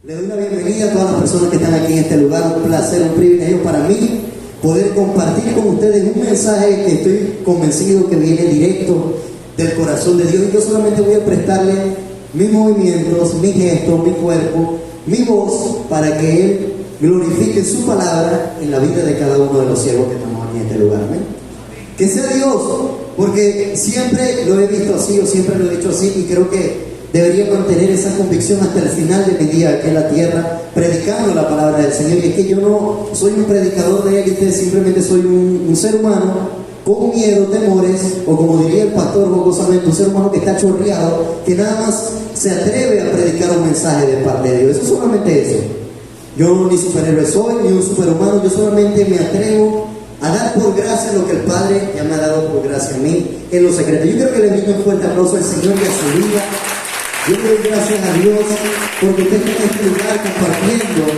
Le doy la bienvenida a todas las personas que están aquí en este lugar. Un placer, un privilegio para mí poder compartir con ustedes un mensaje que estoy convencido que viene directo del corazón de Dios. Y yo solamente voy a prestarle mis movimientos, mis gestos, mi cuerpo, mi voz, para que Él glorifique su palabra en la vida de cada uno de los siervos que estamos aquí en este lugar. ¿Amén? Que sea Dios, porque siempre lo he visto así, o siempre lo he dicho así, y creo que debería mantener esa convicción hasta el final de mi día aquí en la tierra, predicando la palabra del Señor. Y es que yo no soy un predicador de élite, simplemente soy un ser humano con miedo, temores, o como diría el pastor jocosamente, un ser humano que está chorreado, que nada más se atreve a predicar un mensaje de parte de Dios. Eso es solamente eso. Yo ni superhéroe soy, ni un superhumano, yo solamente me atrevo a dar por gracia lo que el Padre ya me ha dado por gracia a mí en lo secreto. Yo quiero que le brindo un fuerte aplauso al Señor y a su vida. Yo le doy gracias a Dios porque usted está en este lugar compartiendo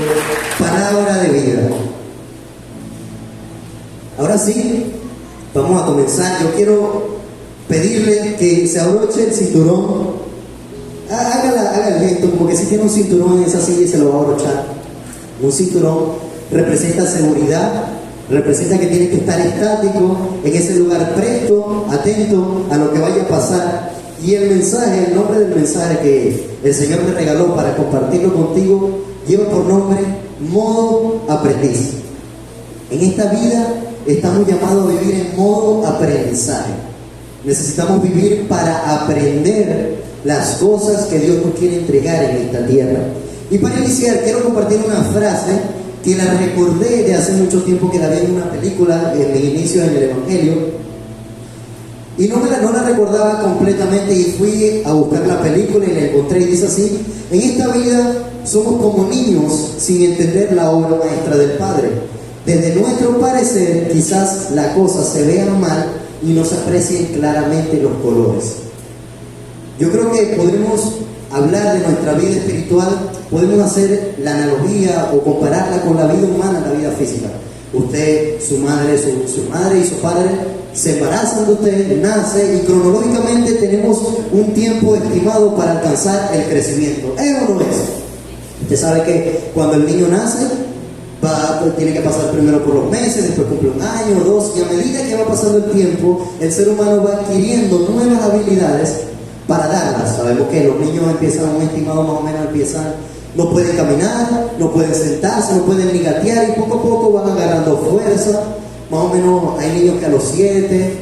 palabra de vida. Ahora sí, vamos a comenzar. Yo quiero pedirle que se abroche el cinturón. Haga el gesto, como que si tiene un cinturón en esa silla y se lo va a abrochar. Un cinturón representa seguridad, representa que tiene que estar estático en ese lugar, presto, atento a lo que vaya a pasar. Y el mensaje, el nombre del mensaje que el Señor me regaló para compartirlo contigo, lleva por nombre Modo Aprendiz. En esta vida estamos llamados a vivir en modo aprendizaje. Necesitamos vivir para aprender las cosas que Dios nos quiere entregar en esta tierra. Y para iniciar, quiero compartir una frase que la recordé de hace mucho tiempo, que la vi en una película, en mi inicio en el Evangelio. Y no la recordaba completamente, y fui a buscar la película y la encontré, y dice así: en esta vida somos como niños sin entender la obra maestra del Padre. Desde nuestro parecer quizás la cosa se vea mal y no se aprecien claramente los colores. Yo creo que podremos hablar de nuestra vida espiritual, podemos hacer la analogía o compararla con la vida humana, la vida física. Usted, su madre y su padre se embarazan de usted, nace, y cronológicamente tenemos un tiempo estimado para alcanzar el crecimiento. ¿Es o no es? Usted sabe que cuando el niño nace, tiene que pasar primero por los meses, después cumple un año o dos, y a medida que va pasando el tiempo, el ser humano va adquiriendo nuevas habilidades para darlas. Sabemos que los niños empiezan, un estimado más o menos, no pueden caminar, no pueden sentarse, no pueden ni gatear, y poco a poco van agarrando fuerza. Más o menos hay niños que a los 7,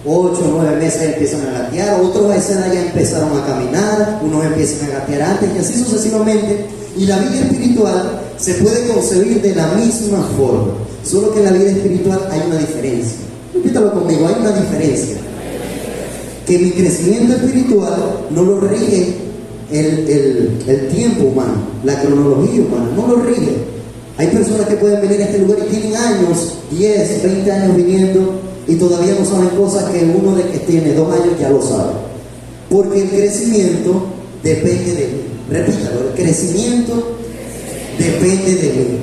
8, 9 meses empiezan a gatear, otros a esa edad ya empezaron a caminar, unos empiezan a gatear antes, y así sucesivamente. Y la vida espiritual se puede concebir de la misma forma, solo que en la vida espiritual hay una diferencia. Repítalo conmigo: hay una diferencia. Que mi crecimiento espiritual no lo rige el tiempo humano, la cronología humana, no lo rige. Hay personas que pueden venir a este lugar y tienen años, 10, 20 años viniendo, y todavía no saben cosas que uno de que tiene 2 años ya lo sabe. Porque el crecimiento depende de mí. Repítalo: el crecimiento depende de mí,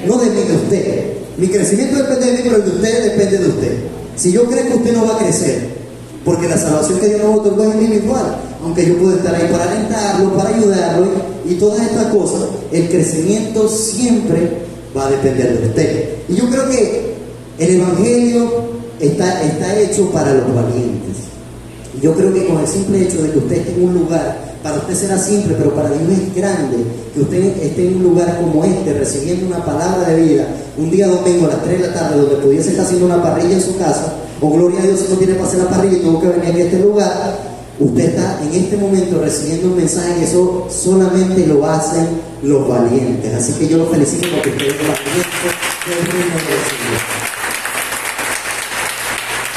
no de mí, de usted. Mi crecimiento depende de mí, pero el de usted depende de usted. Si yo creo que usted no va a crecer, porque la salvación que Dios nos otorgó es individual, aunque yo puedo estar ahí para alentarlo, para ayudarlo y todas estas cosas, el crecimiento siempre va a depender de usted. Y yo creo que el Evangelio está hecho para los valientes. Y yo creo que con el simple hecho de que usted esté en un lugar, para usted será simple, pero para Dios es grande, que usted esté en un lugar como este, recibiendo una palabra de vida, un día domingo a las 3 de la tarde, donde pudiese estar haciendo una parrilla en su casa, o gloria a Dios si no tiene para hacer la parrilla y tuvo que venir aquí a este lugar. Usted está en este momento recibiendo un mensaje, y eso solamente lo hacen los valientes. Así que yo los felicito porque ustedes son valientes del reino de Dios.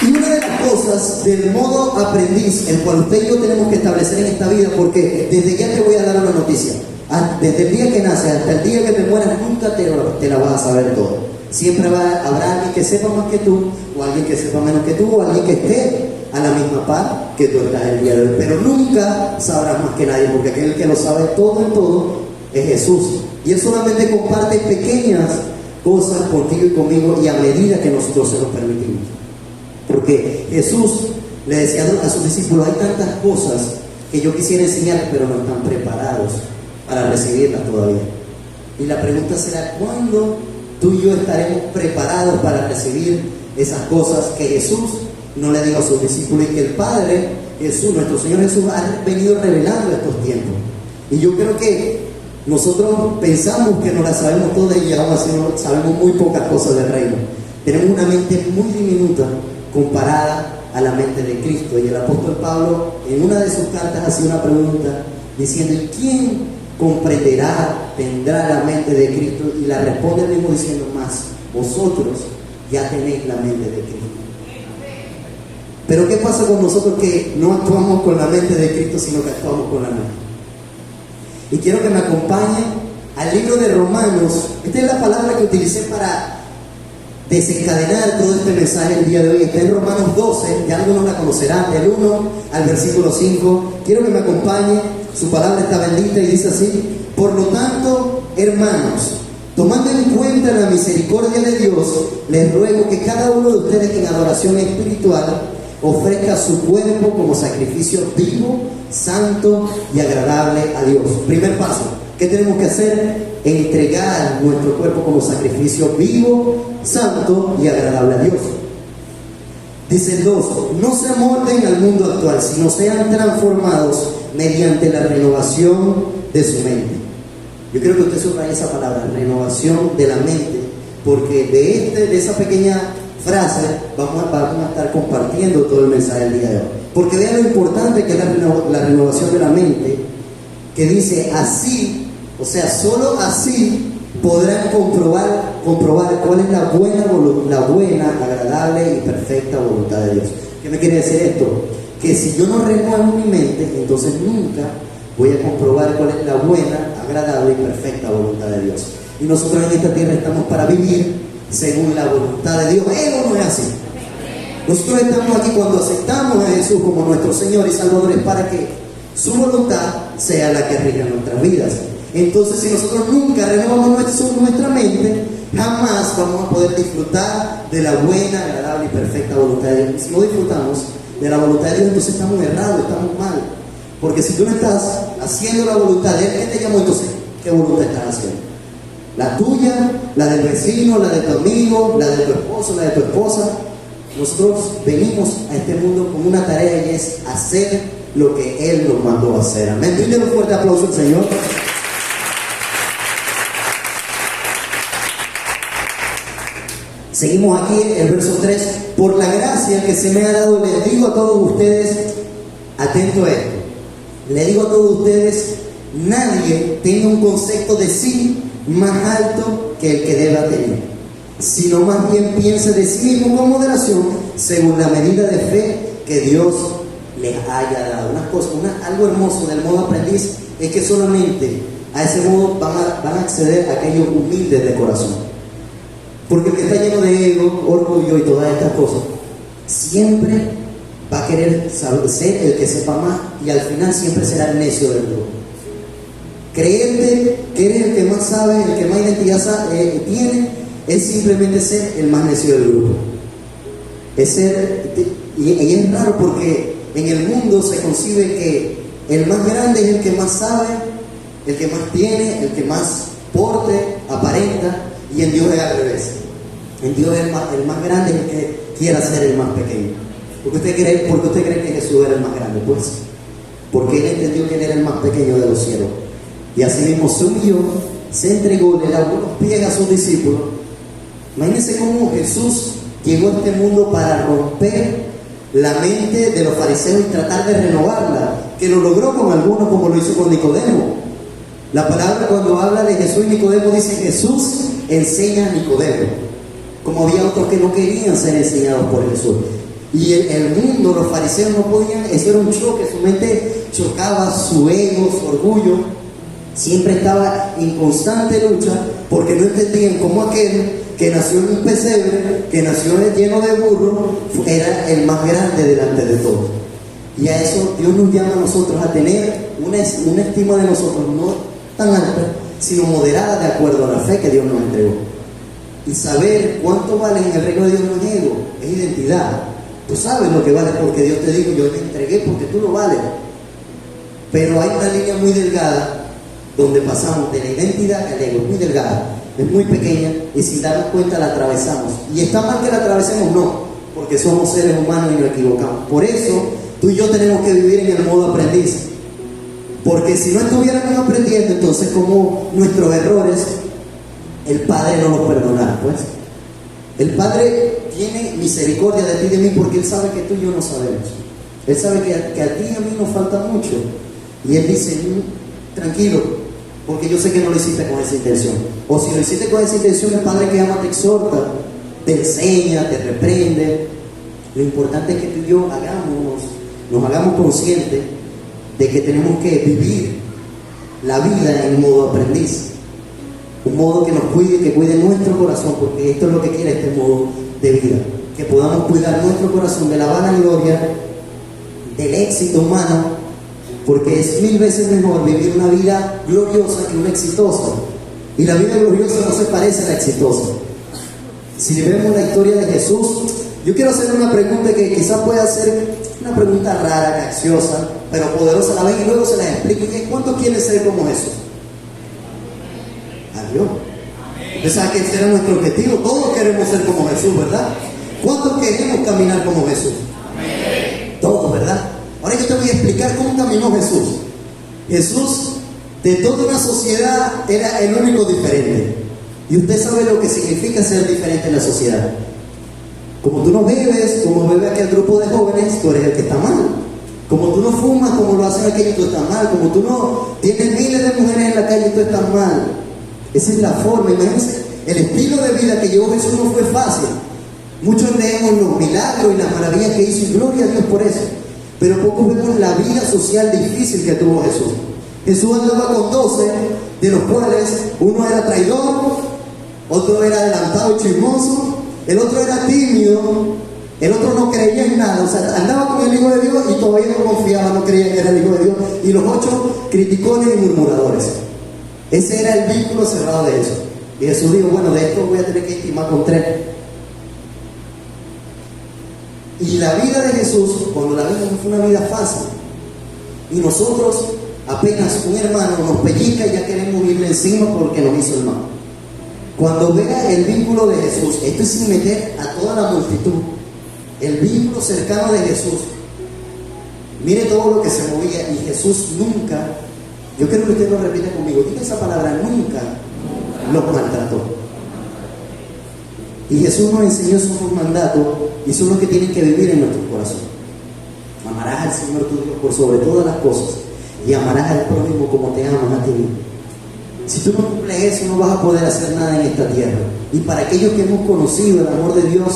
Y una de las cosas del modo aprendiz, el cual usted y yo tenemos que establecer en esta vida, porque desde ya te voy a dar una noticia: desde el día que naces hasta el día que te mueras, nunca te la vas a saber todo. Siempre habrá alguien que sepa más que tú, o alguien que sepa menos que tú, o alguien que esté a la misma par que tú estás el día de hoy. Pero nunca sabrás más que nadie, porque aquel que lo sabe todo en todo es Jesús. Y Él solamente comparte pequeñas cosas contigo y conmigo, y a medida que nosotros se los permitimos. Porque Jesús le decía a sus discípulos: hay tantas cosas que yo quisiera enseñar, pero no están preparados para recibirlas todavía. Y la pregunta será, ¿cuándo tú y yo estaremos preparados para recibir esas cosas que Jesús no le dijo a sus discípulos y que el Padre Jesús, nuestro Señor Jesús, ha venido revelando estos tiempos? Y yo creo que nosotros pensamos que no las sabemos todas y aún así sabemos muy pocas cosas del reino. Tenemos una mente muy diminuta comparada a la mente de Cristo. Y el apóstol Pablo en una de sus cartas hacía una pregunta diciendo, ¿y quién comprenderá, tendrá la mente de Cristo? Y la responde él mismo diciendo, más vosotros ya tenéis la mente de Cristo. Pero ¿qué pasa con nosotros que no actuamos con la mente de Cristo, sino que actuamos con la mente? Y quiero que me acompañen al libro de Romanos. Esta es la palabra que utilicé para desencadenar todo este mensaje el día de hoy. Está en Romanos 12, ya algunos la conocerán, del 1 al versículo 5. Quiero que me acompañe, su palabra está bendita y dice así: por lo tanto, hermanos, tomando en cuenta la misericordia de Dios, les ruego que cada uno de ustedes en adoración espiritual ofrezca su cuerpo como sacrificio vivo, santo y agradable a Dios. Primer paso, ¿qué tenemos que hacer? Entregar nuestro cuerpo como sacrificio vivo, santo y agradable a Dios. Dice el 2, no se amolden al mundo actual, sino sean transformados mediante la renovación de su mente. Yo creo que usted subraya esa palabra, renovación de la mente, porque de esa pequeña frase vamos a estar compartiendo todo el mensaje del día de hoy. Porque vean lo importante que es la renovación de la mente, que dice así, o sea, solo así podrán comprobar cuál es la buena, agradable y perfecta voluntad de Dios. ¿Qué me quiere decir esto? Que si yo no renuevo mi mente, entonces nunca voy a comprobar cuál es la buena, agradable y perfecta voluntad de Dios. Y nosotros en esta tierra estamos para vivir según la voluntad de Dios. ¿No es así? Nosotros estamos aquí cuando aceptamos a Jesús como nuestro Señor y Salvador, es para que su voluntad sea la que rija nuestras vidas. Entonces, si nosotros nunca renovamos nuestra mente, jamás vamos a poder disfrutar de la buena, agradable y perfecta voluntad de Dios. Si no disfrutamos de la voluntad de Dios, entonces estamos errados, estamos mal. Porque si tú no estás haciendo la voluntad de Él, ¿qué te llamó entonces? ¿Qué voluntad estás haciendo? La tuya, la del vecino, la de tu amigo, la de tu esposo, la de tu esposa. Nosotros venimos a este mundo con una tarea y es hacer lo que Él nos mandó a hacer. Amén. Dile un fuerte aplauso al Señor. Seguimos aquí en el verso 3. Por la gracia que se me ha dado, les digo a todos ustedes, atento a esto, le digo a todos ustedes, nadie tenga un concepto de sí más alto que el que deba tener, sino más bien piense de sí mismo con moderación, según la medida de fe que Dios les haya dado. Algo hermoso del modo aprendiz es que solamente a ese modo van a acceder a aquellos humildes de corazón. Porque el que está lleno de ego, orgullo y todas estas cosas, siempre va a querer ser el que sepa más y al final siempre será el necio del grupo. Creerte que eres el que más sabe, el que más identidad tiene, es simplemente ser el más necio del grupo. Y es raro porque en el mundo se concibe que el más grande es el que más sabe, el que más tiene, el que más porte, aparenta, y en Dios es al revés. En Dios el más grande es el que quiera ser el más pequeño. ¿Por qué usted cree que Jesús era el más grande? Pues porque Él entendió que Él era el más pequeño de los cielos. Y así mismo se humilló, se entregó, le lavó los pies a sus discípulos. Imagínense cómo Jesús llegó a este mundo para romper la mente de los fariseos y tratar de renovarla, que lo logró con algunos, como lo hizo con Nicodemo. La palabra cuando habla de Jesús y Nicodemo dice: Jesús enseña a Nicodemo, como había otros que no querían ser enseñados por Jesús. Y el mundo, los fariseos no podían, eso era un choque, su mente chocaba, su ego, su orgullo, siempre estaba en constante lucha, porque no entendían cómo aquel que nació en un pesebre, que nació lleno de burro, era el más grande delante de todos. Y a eso Dios nos llama a nosotros a tener una estima de nosotros no tan alta, sino moderada de acuerdo a la fe que Dios nos entregó. Y saber cuánto vale en el reino de Dios no es ego, es identidad. Tú sabes lo que vale porque Dios te dijo: yo te entregué porque tú lo vales. Pero hay una línea muy delgada donde pasamos de la identidad al ego, es muy delgada, es muy pequeña, y sin darnos cuenta la atravesamos. Y está mal que la atravesemos, no, porque somos seres humanos y nos equivocamos. Por eso tú y yo tenemos que vivir en el modo aprendiz, porque si no estuviéramos aprendiendo, entonces como nuestros errores el Padre no los perdonará. Pues el Padre tiene misericordia de ti y de mí, porque Él sabe que tú y yo no sabemos. Él sabe que a ti y a mí nos falta mucho, y Él dice: tranquilo, porque yo sé que no lo hiciste con esa intención. O si lo hiciste con esa intención, el Padre que ama te exhorta, te enseña, te reprende. Lo importante es que tú y yo nos hagamos conscientes de que tenemos que vivir la vida en modo aprendiz, un modo que nos cuide, que cuide nuestro corazón, porque esto es lo que quiere este modo de vida, que podamos cuidar nuestro corazón de la vanagloria, del éxito humano, porque es 1000 veces mejor vivir una vida gloriosa que una exitosa, y la vida gloriosa no se parece a la exitosa. Si vemos la historia de Jesús, yo quiero hacer una pregunta que quizás pueda ser una pregunta rara, capciosa, pero poderosa a la vez, y luego se las explico. ¿Cuántos quieren ser como Jesús? Adiós. Usted sabe que ese era nuestro objetivo. Todos queremos ser como Jesús, ¿verdad? ¿Cuántos queremos caminar como Jesús? Todos, ¿verdad? Ahora yo te voy a explicar cómo caminó Jesús. Jesús, de toda una sociedad, era el único diferente. Y usted sabe lo que significa ser diferente en la sociedad. Como tú no bebes, como bebe aquel grupo de jóvenes, tú eres el que está mal. Como tú no fumas, como lo hacen aquellos, tú estás mal. Como tú no tienes miles de mujeres en la calle, tú estás mal. Esa es la forma. Imagínense, el estilo de vida que llevó Jesús no fue fácil. Muchos leemos los milagros y las maravillas que hizo, y gloria a Dios por eso. Pero pocos vemos la vida social difícil que tuvo Jesús. Jesús andaba con 12, de los cuales uno era traidor, otro era adelantado y chismoso, el otro era tímido, el otro no creía en nada. O sea, andaba con el Hijo de Dios y todavía no confiaba, no creía que era el Hijo de Dios. Y los 8, criticones y murmuradores. Ese era el vínculo cerrado de eso. Y Jesús dijo: bueno, de esto voy a tener que intimar con 3. Y la vida de Jesús, cuando la vida no fue una vida fácil, y nosotros apenas un hermano nos pellizca y ya queremos irle encima porque nos hizo el mal. Cuando vea el vínculo de Jesús, esto es sin meter a toda la multitud, el vínculo cercano de Jesús, mire todo lo que se movía, y Jesús nunca, yo quiero que usted lo repita conmigo, diga esa palabra: nunca los maltrató. Y Jesús nos enseñó esos mandatos, y son los que tienen que vivir en nuestro corazón. Amarás al Señor tu Dios por sobre todas las cosas, y amarás al prójimo como te amas a ti mismo. Si tú no cumples eso, no vas a poder hacer nada en esta tierra. Y para aquellos que hemos conocido el amor de Dios,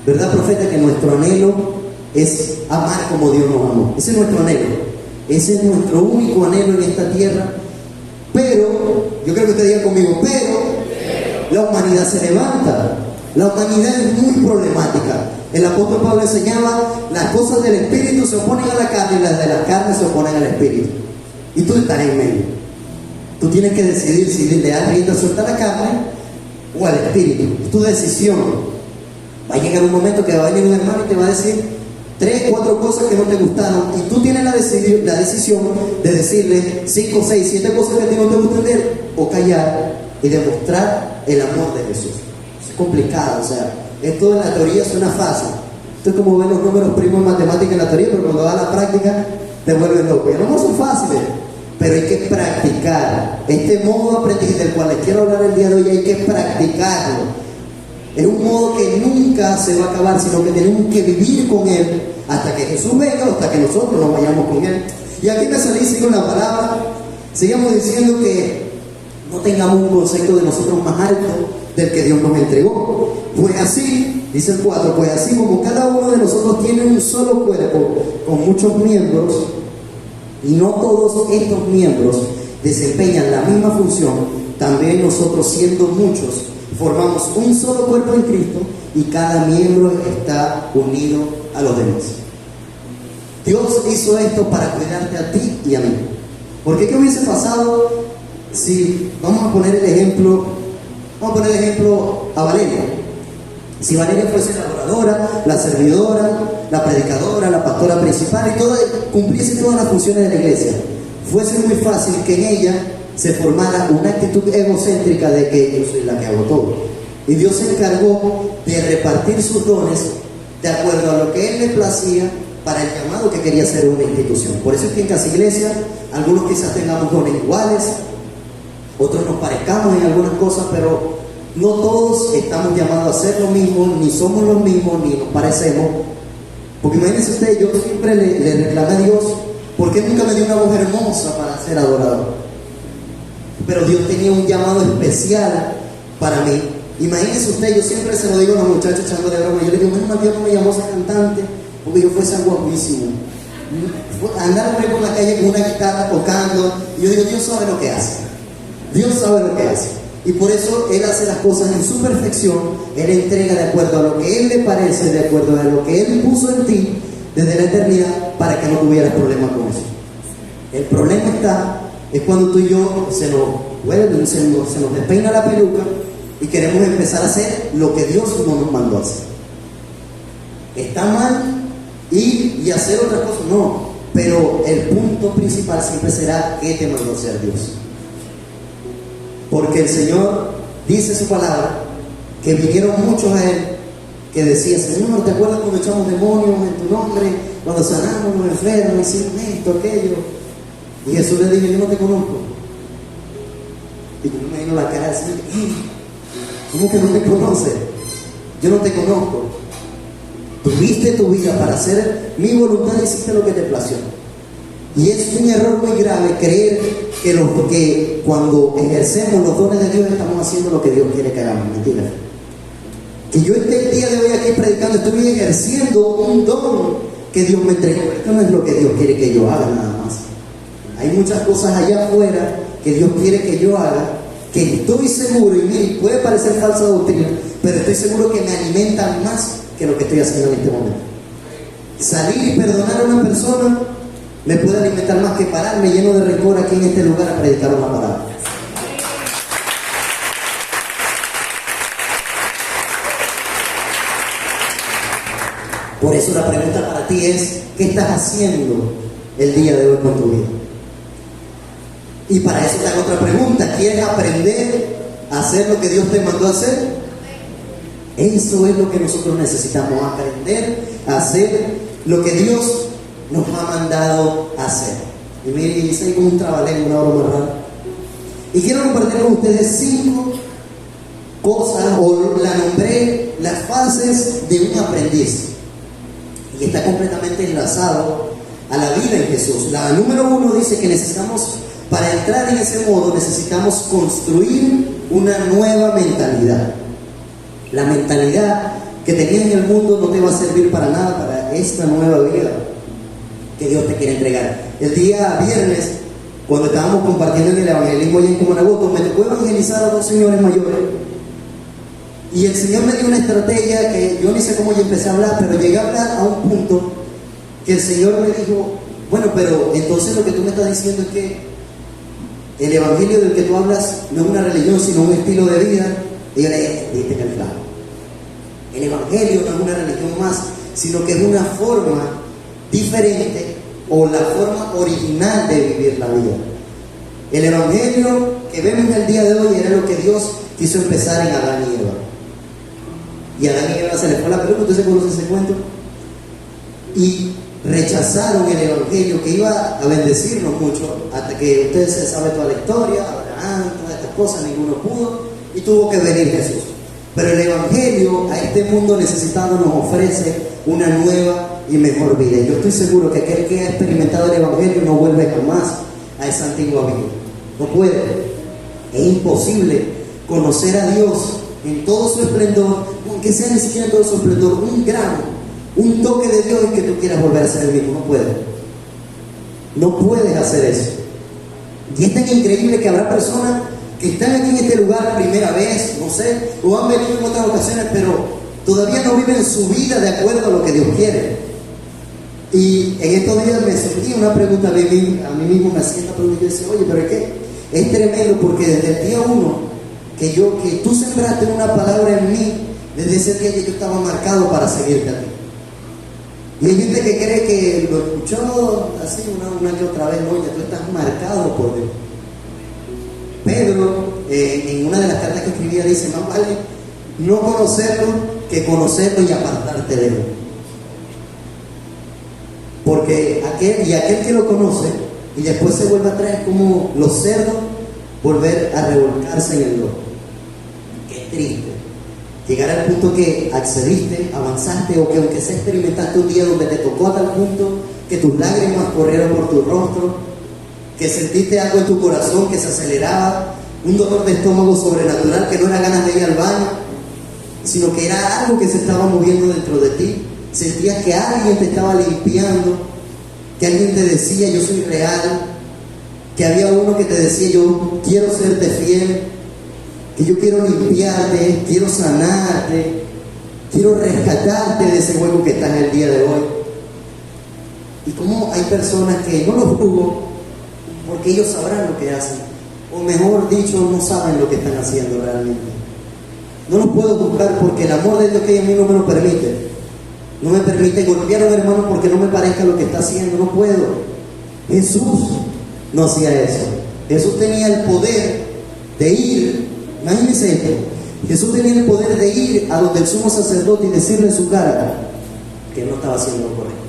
¿verdad, profeta? Que nuestro anhelo es amar como Dios nos amó. Ese es nuestro anhelo. Ese es nuestro único anhelo en esta tierra. Pero, yo creo que usted diga conmigo, pero la humanidad se levanta. La humanidad es muy problemática. El apóstol Pablo enseñaba: las cosas del espíritu se oponen a la carne, y las de la carne se oponen al espíritu. Y tú estás en medio. Tú tienes que decidir si le das rienda suelta a la carne o al espíritu. Es tu decisión. Va a llegar un momento que va a venir un hermano y te va a decir 3, 4 cosas que no te gustaron, y tú tienes la decisión de decirle 5, 6, 7 cosas que a ti no te gustan de él, o callar y demostrar el amor de Jesús. Es complicado, o sea, esto en la teoría suena fácil. Esto es como ver los números primos en matemáticas en la teoría, pero cuando vas a la práctica te vuelves loco. Y no son fáciles, pero hay que practicar. Este modo aprendiz del cual les quiero hablar el día de hoy, hay que practicarlo. Es un modo que nunca se va a acabar, sino que tenemos que vivir con él hasta que Jesús venga, o hasta que nosotros nos vayamos con él. Y aquí me salí, sigo la palabra. Sigamos diciendo que no tengamos un concepto de nosotros más alto del que Dios nos entregó. Pues así, dice el 4, pues así como cada uno de nosotros tiene un solo cuerpo con muchos miembros, y no todos estos miembros desempeñan la misma función, también nosotros, siendo muchos, formamos un solo cuerpo en Cristo, y cada miembro está unido a los demás. Dios hizo esto para cuidarte a ti y a mí. Porque ¿qué hubiese pasado si, vamos a poner el ejemplo a Valeria? Si Valeria fuese la adoradora, la servidora, la predicadora, la pastora principal, y cumpliese todas las funciones de la iglesia, fuese muy fácil que en ella se formara una actitud egocéntrica de que yo soy la que hago todo. Y Dios se encargó de repartir sus dones de acuerdo a lo que Él le placía para el llamado que quería hacer una institución. Por eso es que en Casa Iglesia, algunos quizás tengamos dones iguales, otros nos parezcamos en algunas cosas, pero no todos estamos llamados a hacer lo mismo, ni somos los mismos, ni nos parecemos. Porque imagínense ustedes, yo siempre le reclamé a Dios, ¿por qué nunca me dio una voz hermosa para ser adorador? Pero Dios tenía un llamado especial para mí. Imagínense usted, yo siempre se lo digo a los muchachos echando de broma, yo le digo, menos mal Dios no me llamó a ser cantante, porque yo fuese algo guapísimo. Andar por la calle con una guitarra tocando, y yo digo, Dios sabe lo que hace. Dios sabe lo que hace. Y por eso Él hace las cosas en su perfección. Él entrega de acuerdo a lo que Él le parece, de acuerdo a lo que Él puso en ti desde la eternidad, para que no tuvieras problemas con eso. El problema es cuando tú y yo se nos despeina la peluca y queremos empezar a hacer lo que Dios no nos mandó a hacer. Está mal y hacer otras cosas, no. Pero el punto principal siempre será qué te mandó a hacer Dios. Porque el Señor dice en su palabra que vinieron muchos a Él que decían, Señor, ¿te acuerdas cuando echamos demonios en tu nombre? Cuando sanamos los enfermos, hicimos esto, aquello. Y Jesús le dijo, yo no te conozco. Y yo me imagino la cara del Señor, ¿cómo que no me conoces? Yo no te conozco. Tuviste tu vida para hacer mi voluntad y hiciste lo que te plació. Y es un error muy grave creer que cuando ejercemos los dones de Dios estamos haciendo lo que Dios quiere que hagamos. Mentira. Que yo esté el día de hoy aquí predicando, estoy ejerciendo un don que Dios me entregó. Esto no es lo que Dios quiere que yo haga nada más. Hay muchas cosas allá afuera que Dios quiere que yo haga, que estoy seguro, y mire, puede parecer falsa doctrina, pero estoy seguro que me alimentan más que lo que estoy haciendo en este momento. Salir y perdonar a una persona me puede alimentar más que pararme lleno de rencor aquí en este lugar a predicar una palabra. Por eso la pregunta para ti es, ¿qué estás haciendo el día de hoy con tu vida? Y para eso te hago otra pregunta, ¿quieres aprender a hacer lo que Dios te mandó a hacer? Eso es lo que nosotros necesitamos, aprender a hacer lo que Dios nos ha mandado a hacer. Y mire, hice como un trabalengua, una broma rara. Y quiero compartir con ustedes 5 cosas, o la nombré, las fases de un aprendiz. Y está completamente enlazado a la vida en Jesús. La número 1 dice que necesitamos, para entrar en ese modo, necesitamos construir una nueva mentalidad. La mentalidad que tenías en el mundo no te va a servir para nada para esta nueva vida que Dios te quiere entregar. El día viernes, cuando estábamos compartiendo en el evangelismo allá en Comanagoto, me tocó evangelizar a 2 señores mayores. Y el Señor me dio una estrategia que yo ni sé cómo yo empecé a hablar, pero llegué a hablar a un punto que el Señor me dijo, bueno, pero entonces lo que tú me estás diciendo es que el evangelio del que tú hablas no es una religión, sino un estilo de vida. Y yo le dije, dijiste que el clavo. El evangelio no es una religión más, sino que es una forma diferente, o la forma original de vivir la vida. El evangelio que vemos el día de hoy era lo que Dios quiso empezar en Adán y Eva. Y a Adán y Eva se les fue la pelota, ¿ustedes conocen ese cuento? Y rechazaron el evangelio que iba a bendecirnos mucho, hasta que ustedes se saben toda la historia, Abraham, todas estas cosas, ninguno pudo, y tuvo que venir Jesús. Pero el evangelio a este mundo necesitado nos ofrece una nueva y mejor vida. Y yo estoy seguro que aquel que ha experimentado el evangelio no vuelve jamás a esa antigua vida. No puede. Es imposible conocer a Dios en todo su esplendor, aunque sea ni siquiera en todo su esplendor, un gramo, un toque de Dios y que tú quieras volver a ser el mismo. No puedes. No puedes hacer eso. Y es tan increíble que habrá personas que están aquí en este lugar primera vez, no sé, o han venido en otras ocasiones, pero todavía no viven su vida de acuerdo a lo que Dios quiere. Y en estos días me sentí una pregunta a mí mismo, me hacía esta pregunta y yo decía, oye, pero es que es tremendo, porque desde el día 1 que tú sembraste una palabra en mí, desde ese día yo estaba marcado para seguirte a ti. Y hay gente que cree que lo escuchó así una que otra vez, no, ya tú estás marcado por Dios. Pedro, en una de las cartas que escribía, dice: más vale no conocerlo que conocerlo y apartarte de él. Porque aquel que lo conoce y después se vuelve a traer como los cerdos, volver a revolcarse en el lodo. Qué triste. Llegar al punto que accediste, avanzaste, o que aunque sea experimentaste un día donde te tocó a tal punto que tus lágrimas corrieron por tu rostro, que sentiste algo en tu corazón que se aceleraba, un dolor de estómago sobrenatural que no era ganas de ir al baño, sino que era algo que se estaba moviendo dentro de ti. Sentías que alguien te estaba limpiando, que alguien te decía: yo soy real, que había uno que te decía: yo quiero serte fiel, que yo quiero limpiarte, quiero sanarte, quiero rescatarte de ese hueco que estás en el día de hoy. Y como hay personas que no los juzgo, porque ellos sabrán lo que hacen, o mejor dicho, no saben lo que están haciendo realmente. No los puedo juzgar porque el amor de Dios que hay en mí no me lo permite. No me permite golpear a un hermano porque no me parezca lo que está haciendo. No puedo. Jesús no hacía eso. Jesús tenía el poder de ir. Imagínense esto. Jesús tenía el poder de ir a donde el sumo sacerdote y decirle en su cara que él no estaba haciendo lo correcto.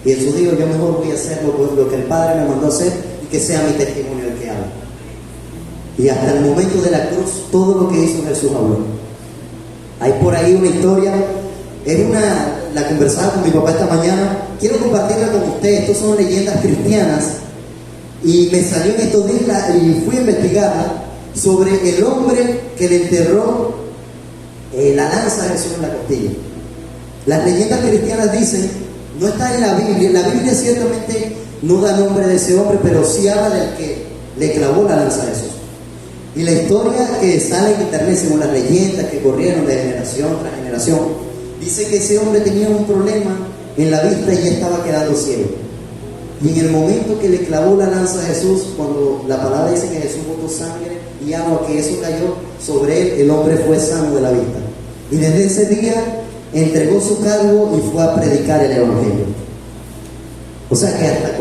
Y Jesús dijo: yo mejor voy a hacer lo que el Padre me mandó a hacer, y que sea mi testimonio el que haga. Y hasta el momento de la cruz, todo lo que hizo Jesús habló. Hay por ahí una historia, la conversaba con mi papá esta mañana, quiero compartirla con ustedes. Estos son leyendas cristianas, y me salió en estos días y fui a investigarla, sobre el hombre que le enterró la lanza de Jesús en la costilla. Las leyendas cristianas dicen, no está en la Biblia ciertamente no da nombre de ese hombre, pero sí habla del que le clavó la lanza a Jesús. Y la historia que sale en internet, según las leyendas que corrieron de generación tras generación, dice que ese hombre tenía un problema en la vista y ya estaba quedando ciego. Y en el momento que le clavó la lanza a Jesús, cuando la palabra dice que Jesús botó sangre y agua, que eso cayó sobre él, el hombre fue sano de la vista. Y desde ese día entregó su cargo y fue a predicar el evangelio. O sea que hasta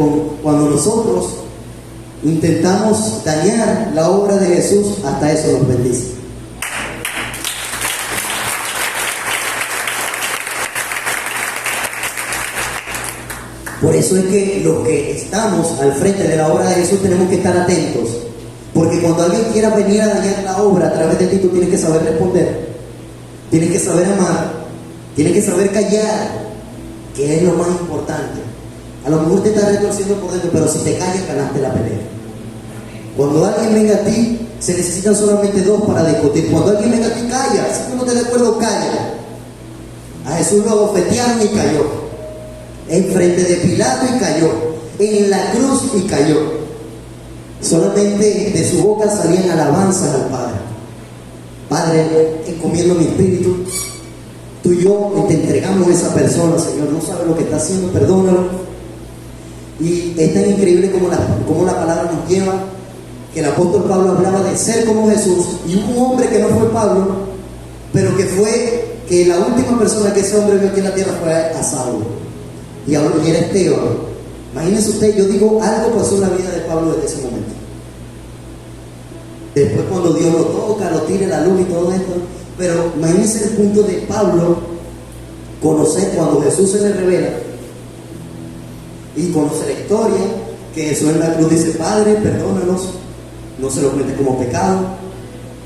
cuando nosotros intentamos dañar la obra de Jesús, hasta eso nos bendice. Por eso es que los que estamos al frente de la obra de Jesús tenemos que estar atentos, porque cuando alguien quiera venir a dañar la obra a través de ti, tú tienes que saber responder, tienes que saber amar, tienes que saber callar, que es lo más importante. A lo mejor te estás retorciendo por dentro, pero si te callas, ganaste la pelea. Cuando alguien venga a ti, se necesitan solamente dos para discutir. Cuando alguien venga a ti, calla. Si tú no te de acuerdo, calla. A Jesús lo abofetearon y cayó. Enfrente de Pilato y cayó. En la cruz y cayó. Solamente de su boca salían alabanzas al Padre. Padre, encomiendo mi espíritu. Tú y yo te entregamos a esa persona, Señor. No sabe lo que está haciendo, perdónalo. Y es tan increíble como la palabra nos lleva, que el apóstol Pablo hablaba de ser como Jesús, y hubo un hombre que no fue Pablo, pero que la última persona que ese hombre vio aquí en la tierra fue a Saulo, y era Esteban. Imagínense usted, yo digo, algo pasó en la vida de Pablo desde ese momento. Después cuando Dios lo toca, lo tira a la luz y todo esto, pero imagínense el punto de Pablo, conocer cuando Jesús se le revela, y conoce la historia, que Jesús en la cruz dice: Padre, perdónanos, no se lo cuente como pecado,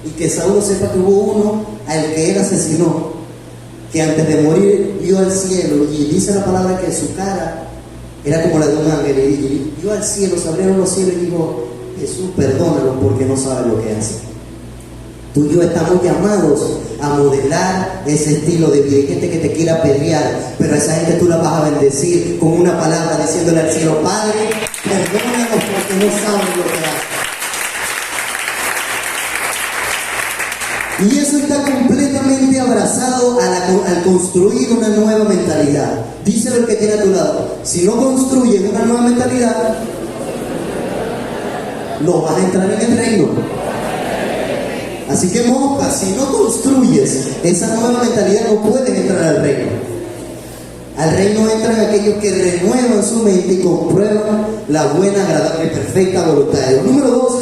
y que Saulo sepa que hubo uno al que él asesinó, que antes de morir vio al cielo, y dice la palabra que su cara era como la de un ángel, y vio al cielo, se abrieron los cielos y dijo: Jesús, perdónalo porque no sabe lo que hace. Tú y yo estamos llamados a modelar ese estilo de vida. Hay gente que te quiera apedrear, pero a esa gente tú la vas a bendecir con una palabra, diciéndole al cielo: Padre, perdónanos porque no saben lo que hacen. Y eso está completamente abrazado al construir una nueva mentalidad. Díselo el que tiene a tu lado: si no construyes una nueva mentalidad, no vas a entrar en el reino. Así que mosca, si no construyes esa nueva mentalidad, no puedes entrar al reino. Al reino entran aquellos que renuevan su mente y comprueban la buena, agradable y perfecta voluntad de Dios. Número 2,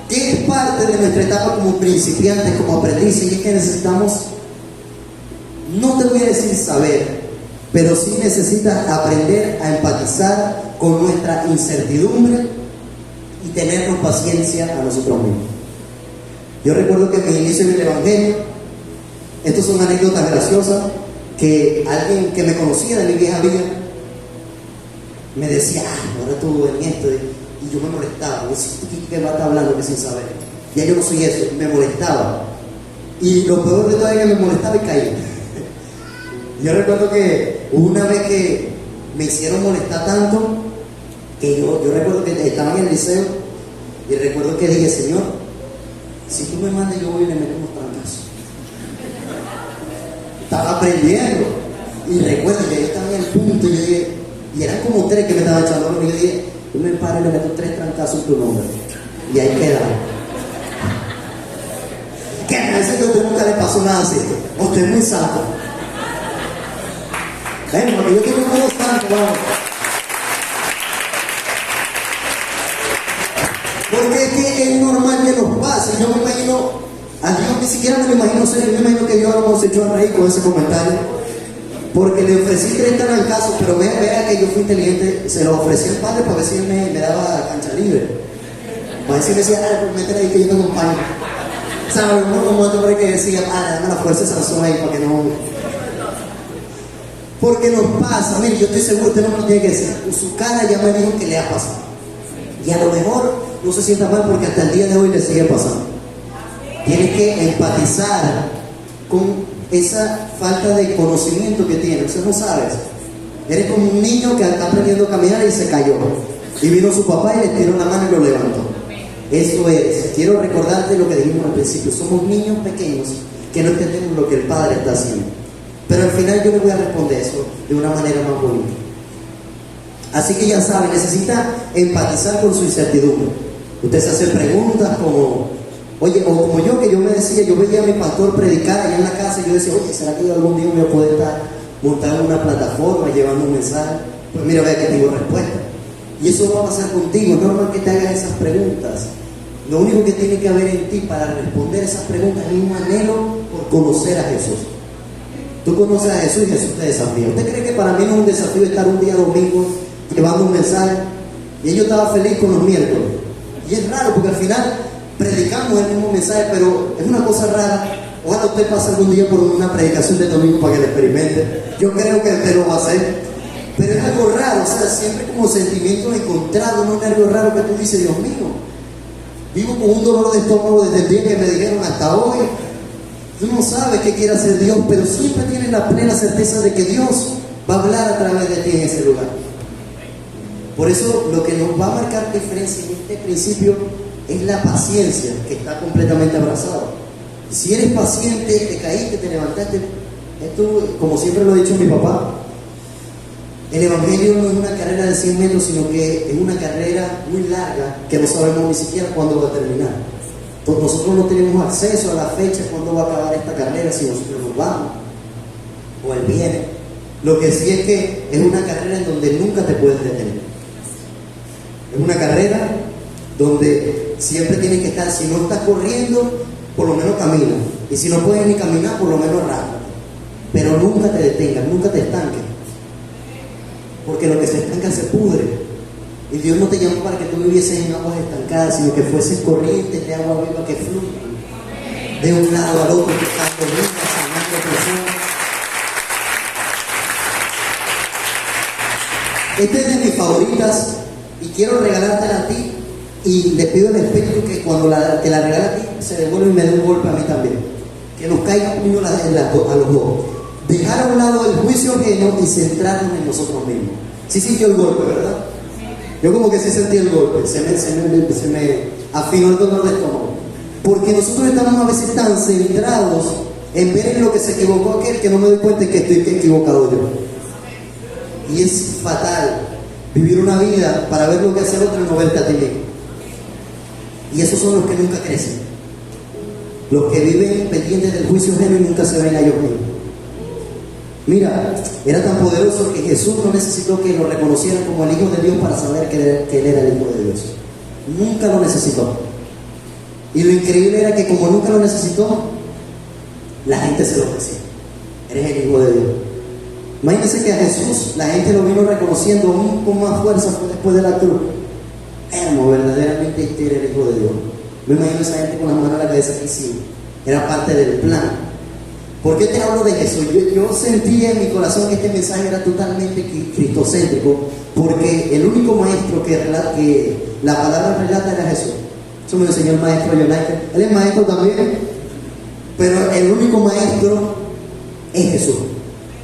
¿qué es parte de nuestra etapa como principiantes, como aprendices, y es que necesitamos, no te voy a decir saber, pero sí necesitas aprender a empatizar con nuestra incertidumbre y tenernos paciencia a nosotros mismos. Yo recuerdo que en mi inicio en el Evangelio, estas son anécdotas graciosas, que alguien que me conocía de mi vieja vida me decía, ahora tú en esto, y yo me molestaba, me decía, ¿qué va a estar hablando que sin saber? Ya yo no soy eso, me molestaba. Y lo peor de todo es que me molestaba y caía. Yo recuerdo que una vez que me hicieron molestar tanto, que yo recuerdo que estaba en el liceo, y recuerdo que dije, Señor, si tú me mandas, yo voy y le meto unos trancazos. Estaba aprendiendo, y recuerdo que yo estaba en el punto, y yo dije, y eran como 3 que me estaban echando, y yo dije, yo me paro y le meto 3 trancazos en tu nombre, y ahí queda. Que a veces a usted nunca le pasó nada así, usted es muy santo. Ven, porque yo tengo un santo, vamos. Porque es que es normal que nos pase. Yo me imagino, a Dios ni siquiera me lo imagino ser, yo me imagino que Dios nos echó a reír con ese comentario. Porque le ofrecí 30 trancazos, pero vea que yo fui inteligente, se lo ofrecí al padre para ver si él me daba cancha libre. Para ver si me decía, pues métele ahí que yo te acompaño. ¿Sabes? Un momento por ahí que decía, dame la fuerza de Sansón ahí para que no. Porque nos pasa, mire, yo estoy seguro, usted no me lo tiene que decir, su cara ya me dijo que le ha pasado. Y a lo mejor no se sienta mal porque hasta el día de hoy le sigue pasando. Tienes que empatizar con esa falta de conocimiento que tienes. Usted no sabes. Eres como un niño que está aprendiendo a caminar y se cayó. Y vino su papá y le tiró la mano y lo levantó. Eso es. Quiero recordarte lo que dijimos al principio. Somos niños pequeños que no entendemos lo que el Padre está haciendo. Pero al final yo le voy a responder eso de una manera más bonita. Así que ya saben, necesita empatizar con su incertidumbre. Usted se hace preguntas como, oye, o como yo, que yo me decía, yo veía a mi pastor predicar allá en la casa y yo decía, oye, ¿será que yo algún día voy a poder estar montando una plataforma, llevando un mensaje? Pues mira, vea que tengo respuesta. Y eso va a pasar contigo, es normal que te hagas esas preguntas. Lo único que tiene que haber en ti para responder esas preguntas es un anhelo por conocer a Jesús. Tú conoces a Jesús y Jesús te desafía. ¿Usted cree que para mí no es un desafío estar un día domingo llevando un mensaje? Y yo estaba feliz con los miércoles. Y es raro porque al final predicamos el mismo mensaje, pero es una cosa rara. Ojalá usted pase algún día por una predicación de domingo para que la experimente. Yo creo que usted lo va a hacer. Pero es algo raro, o sea, siempre como sentimientos encontrados, no es algo raro que tú dices, Dios mío, vivo con un dolor de estómago desde el día que me dijeron hasta hoy. Tú no sabes qué quiere hacer Dios, pero siempre tienes la plena certeza de que Dios va a hablar a través de ti en ese lugar. Por eso lo que nos va a marcar diferencia en este principio es la paciencia, que está completamente abrazado. Si eres paciente, te caíste, te levantaste, esto, como siempre lo ha dicho mi papá, el Evangelio no es una carrera de 100 metros, sino que es una carrera muy larga que no sabemos ni siquiera cuándo va a terminar. Entonces nosotros no tenemos acceso a la fecha cuándo va a acabar esta carrera, si nosotros nos vamos o él viene. Lo que sí es que es una carrera en donde nunca te puedes detener. Es una carrera donde siempre tienes que estar, si no estás corriendo, por lo menos camina. Y si no puedes ni caminar, por lo menos arrástrate. Pero nunca te detengas, nunca te estanques. Porque lo que se estanca se pudre. Y Dios no te llamó para que tú vivieses en aguas estancadas, sino que fueses corrientes de agua viva que fluyen de un lado al otro, tocando vidas, sanando personas. Esta es de mis favoritas y quiero regalártela a ti. Y le pido al Espíritu que cuando te la regale a ti, se devuelva y me dé un golpe a mí también. Que nos caiga uno a los dos. Dejar a un lado el juicio ajeno y centrarnos en nosotros mismos. Sí sintió el golpe, ¿verdad? Yo como que sí sentí el golpe, se me afinó el dolor de estómago. Porque nosotros estamos a veces tan centrados en ver en lo que se equivocó aquel que no me doy cuenta de que estoy equivocado yo. Y es fatal vivir una vida para ver lo que hace el otro y no verte a ti mismo. Y esos son los que nunca crecen. Los que viven pendientes del juicio ajeno y nunca se ven a ellos mismos. Mira, era tan poderoso que Jesús no necesitó que lo reconocieran como el Hijo de Dios para saber que Él era el Hijo de Dios. Nunca lo necesitó. Y lo increíble era que como nunca lo necesitó, la gente se lo decía. Eres el Hijo de Dios. Imagínense que a Jesús la gente lo vino reconociendo aún con más fuerza después de la cruz. Hermo, verdaderamente este era el Hijo de Dios. Me imagino a esa gente con las manos a la cabeza que sí, era parte del plan. ¿Por qué te hablo de eso? Yo sentía en mi corazón que este mensaje era totalmente cristocéntrico, porque el único maestro que la palabra relata era Jesús. Eso me lo enseñó el maestro Jonathan. Él es maestro también, pero el único maestro es Jesús.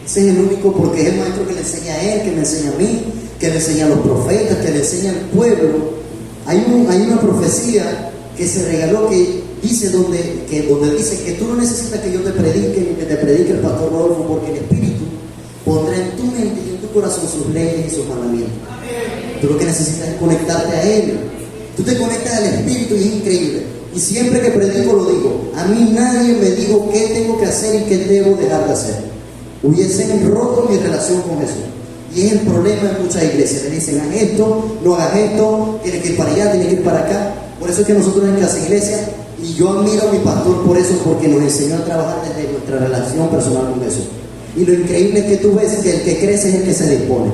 Ese es el único, porque es el maestro que le enseña a él, que me enseña a mí, que le enseña a los profetas, que le enseña al pueblo. Hay una profecía que se regaló que dice donde dice que tú no necesitas que yo te predique ni que te predique el pastor Rodolfo, porque el Espíritu pondrá en tu mente y en tu corazón sus leyes y sus mandamientos. Tú lo que necesitas es conectarte a Él. Tú te conectas al Espíritu y es increíble. Y siempre que predico lo digo. A mí nadie me dijo qué tengo que hacer y qué debo dejar de hacer. Hubiesen roto mi relación con Jesús. Y es el problema en muchas iglesias. Le dicen, haz esto, no hagas esto, tienes que ir para allá, tienes que ir para acá. Por eso es que nosotros en Casa Iglesia, y yo admiro a mi pastor por eso, porque nos enseñó a trabajar desde nuestra relación personal con Jesús. Y lo increíble es que tú ves que el que crece es el que se dispone.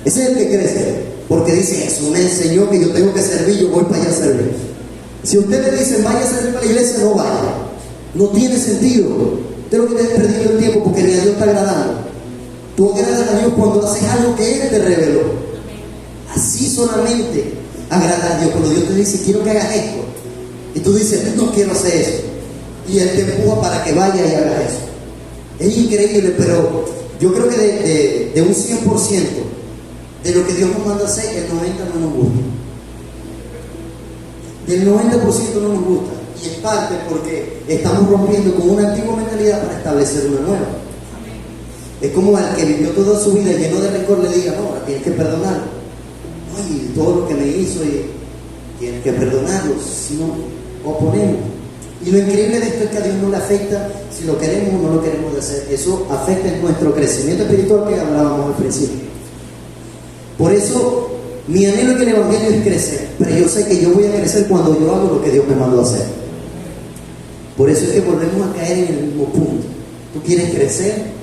Ese es el que crece, porque dice, Jesús me enseñó que yo tengo que servir, yo voy para allá a servir. Si usted le dice, vaya a servir para la iglesia, no vaya. No tiene sentido. Usted lo que está perdiendo el tiempo porque ni a Dios está agradando. Tú agradas a Dios cuando haces algo que Él te reveló. Así solamente agrada a Dios. Cuando Dios te dice, quiero que hagas esto, y tú dices, no quiero hacer eso, y Él te empuja para que vaya y hagas eso. Es increíble, pero yo creo que de un 100% de lo que Dios nos manda hacer, el 90% no nos gusta. Del 90% no nos gusta. Y es parte porque estamos rompiendo con una antigua mentalidad para establecer una nueva. Es como al que vivió toda su vida lleno de rencor le diga, no, ahora tienes que perdonarlo. Ay, todo lo que me hizo, y tienes que perdonarlo, si no oponemos. Y lo increíble de esto es que a Dios no le afecta si lo queremos o no lo queremos hacer. Eso afecta en nuestro crecimiento espiritual que hablábamos al principio. Por eso, mi anhelo en el Evangelio es crecer, pero yo sé que yo voy a crecer cuando yo hago lo que Dios me mandó a hacer. Por eso es que volvemos a caer en el mismo punto. ¿Tú quieres crecer?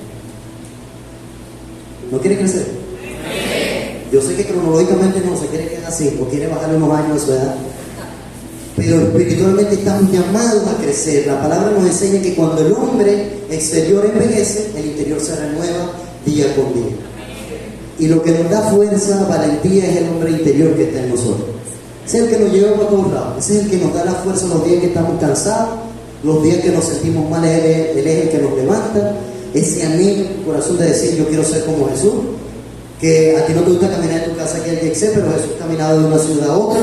¿No quieres crecer? Yo sé que cronológicamente no se quiere quedar así, o quiere bajarle unos años de su edad. Pero espiritualmente estamos llamados a crecer. La palabra nos enseña que cuando el hombre exterior envejece, el interior se renueva día con día. Y lo que nos da fuerza, valentía, es el hombre interior que está en nosotros. Ese es el que nos lleva a todos lados. Ese es el que nos da la fuerza los días que estamos cansados, los días que nos sentimos mal, él es el que nos levanta. Ese anhelo en tu corazón de decir, yo quiero ser como Jesús. Que a ti no te gusta caminar en tu casa aquí al Yexé, pero Jesús caminaba de una ciudad a otra.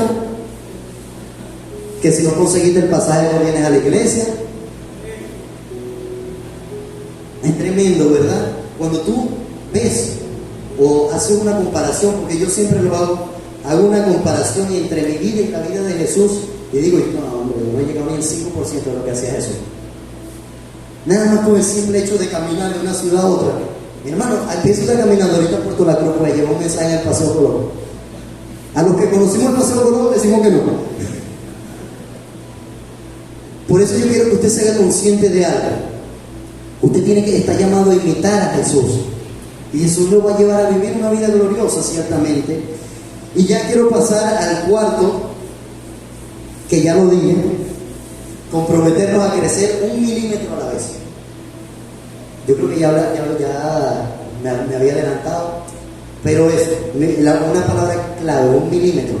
Que si no conseguiste el pasaje no vienes a la iglesia. Es tremendo, ¿verdad? Cuando tú ves o haces una comparación, porque yo siempre lo hago una comparación entre mi vida y la vida de Jesús, y digo, no, hombre, no he llegado ni el 5% de lo que hacía Jesús. Nada más por el simple hecho de caminar de una ciudad a otra. Mi hermano, al que está caminando ahorita por Puerto La Cruz, pues lleva un mensaje en el Paseo Colón. A los que conocimos el Paseo Colón decimos que no. Por eso yo quiero que usted se haga consciente de algo. Usted tiene que estar llamado a imitar a Jesús. Y Jesús lo va a llevar a vivir una vida gloriosa, ciertamente. Y ya quiero pasar al cuarto, que ya lo dije, comprometernos a crecer 1 milímetro a la vez. Yo creo que ya me había adelantado, pero es una palabra clave, 1 milímetro.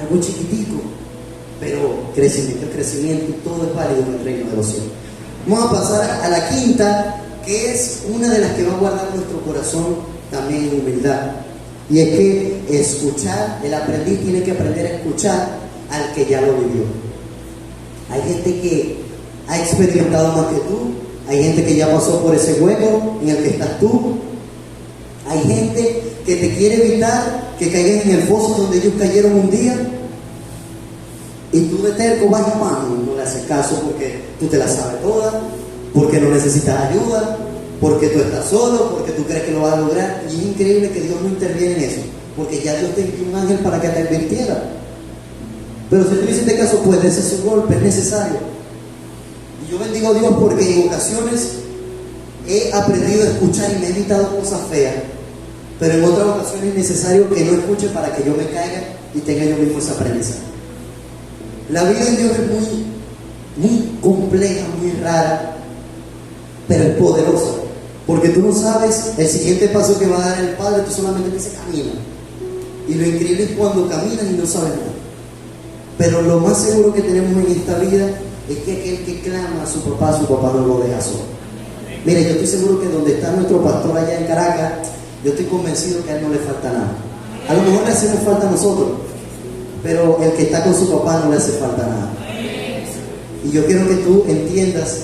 Algo chiquitico, pero crecimiento es crecimiento, y todo es válido en el reino de los cielos. Vamos a pasar a la quinta, que es una de las que va a guardar nuestro corazón también en humildad. Y es que escuchar, el aprendiz tiene que aprender a escuchar al que ya lo vivió. Hay gente que ha experimentado más que tú, hay gente que ya pasó por ese juego en el que estás tú, hay gente que te quiere evitar que caigas en el foso donde ellos cayeron un día, y tú de terco vas a mano, no le haces caso porque tú te la sabes toda, porque no necesitas ayuda, porque tú estás solo, porque tú crees que lo vas a lograr. Y es increíble que Dios no interviene en eso, porque ya Dios te envió un ángel para que te advirtiera. Pero si tú hiciste caso, pues ese es su golpe, es necesario. Y yo bendigo a Dios porque en ocasiones he aprendido a escuchar y me he evitado cosas feas, pero en otras ocasiones es necesario que no escuche para que yo me caiga y tenga yo mismo esa aprendizaje. La vida en Dios es muy compleja, muy rara, pero es poderosa, porque tú no sabes el siguiente paso que va a dar el Padre, tú solamente dices camina. Y lo increíble es cuando caminas y no sabes nada. Pero lo más seguro que tenemos en esta vida es que aquel que clama a su papá no lo deja solo. Mire, yo estoy seguro que donde está nuestro pastor allá en Caracas, yo estoy convencido que a él no le falta nada. A lo mejor le hacemos falta a nosotros, pero el que está con su papá no le hace falta nada. Y yo quiero que tú entiendas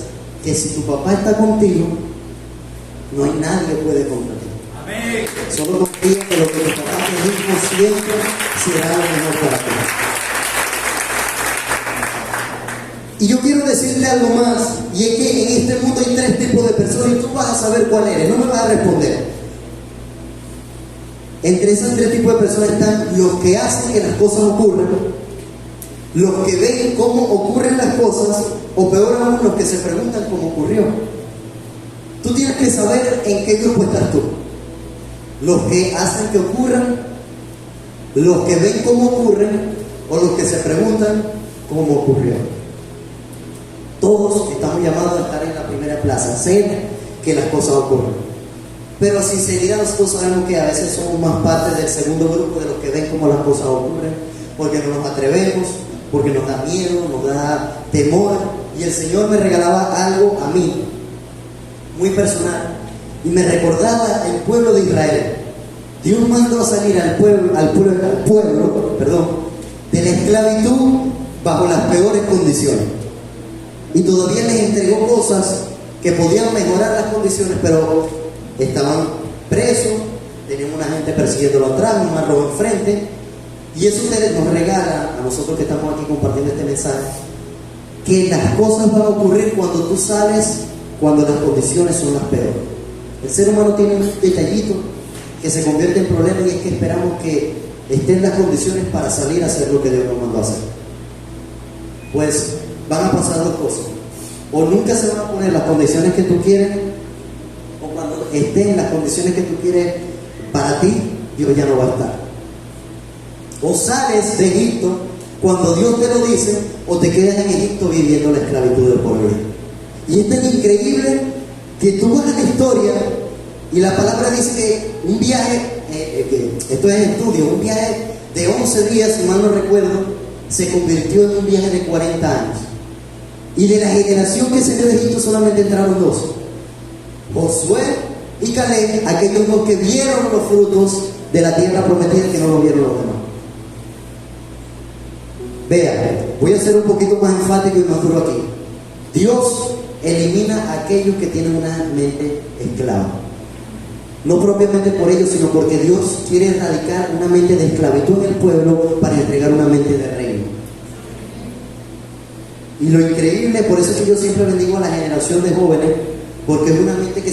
que si tu papá está contigo, no hay nadie que puede contra ti. Amén. Solo confía que lo que tu papá te dijo siempre será lo mejor para ti. Y yo quiero decirle algo más, y es que en este mundo hay 3 tipos de personas y tú vas a saber cuál eres, no me vas a responder. Entre esos 3 tipos de personas están los que hacen que las cosas ocurran, los que ven cómo ocurren las cosas, o peor aún, los que se preguntan cómo ocurrió. Tú tienes que saber en qué grupo estás tú. Los que hacen que ocurran, los que ven cómo ocurren, o los que se preguntan cómo ocurrió. Todos estamos llamados a estar en la primera plaza, hacer que las cosas ocurran. Pero a sinceridad nosotros sabemos que a veces somos más parte del segundo grupo, de los que ven cómo las cosas ocurren, porque no nos atrevemos, porque nos da miedo, nos da temor. Y el Señor me regalaba algo a mí, muy personal, y me recordaba el pueblo de Israel. Dios mandó a salir al pueblo, de la esclavitud bajo las peores condiciones. Y todavía les entregó cosas que podían mejorar las condiciones, pero estaban presos, tenían una gente persiguiéndolo atrás, un arrobo enfrente. Y eso nos regala a nosotros que estamos aquí compartiendo este mensaje, que las cosas van a ocurrir cuando tú sales, cuando las condiciones son las peores. El ser humano tiene un detallito que se convierte en problema, y es que esperamos que estén las condiciones para salir a hacer lo que Dios nos mandó a hacer. Pues van a pasar 2 cosas: o nunca se van a poner las condiciones que tú quieres, o cuando estén las condiciones que tú quieres para ti, Dios ya no va a estar. O sales de Egipto cuando Dios te lo dice, o te quedas en Egipto viviendo la esclavitud del pueblo. Y es tan increíble que tú vas a la historia y la palabra dice que un viaje, esto es estudio, un viaje de 11 días, si mal no recuerdo, se convirtió en un viaje de 40 años. Y de la generación que salió de Egipto solamente entraron 2: Josué y Caleb, aquellos 2 que vieron los frutos de la tierra prometida, que no lo vieron los demás. Vea, voy a ser un poquito más enfático y más duro aquí. Dios elimina a aquellos que tienen una mente esclava. No propiamente por ellos, sino porque Dios quiere erradicar una mente de esclavitud en el pueblo para entregar una mente de reino. Y lo increíble, por eso es que yo siempre bendigo a la generación de jóvenes, porque es una mente que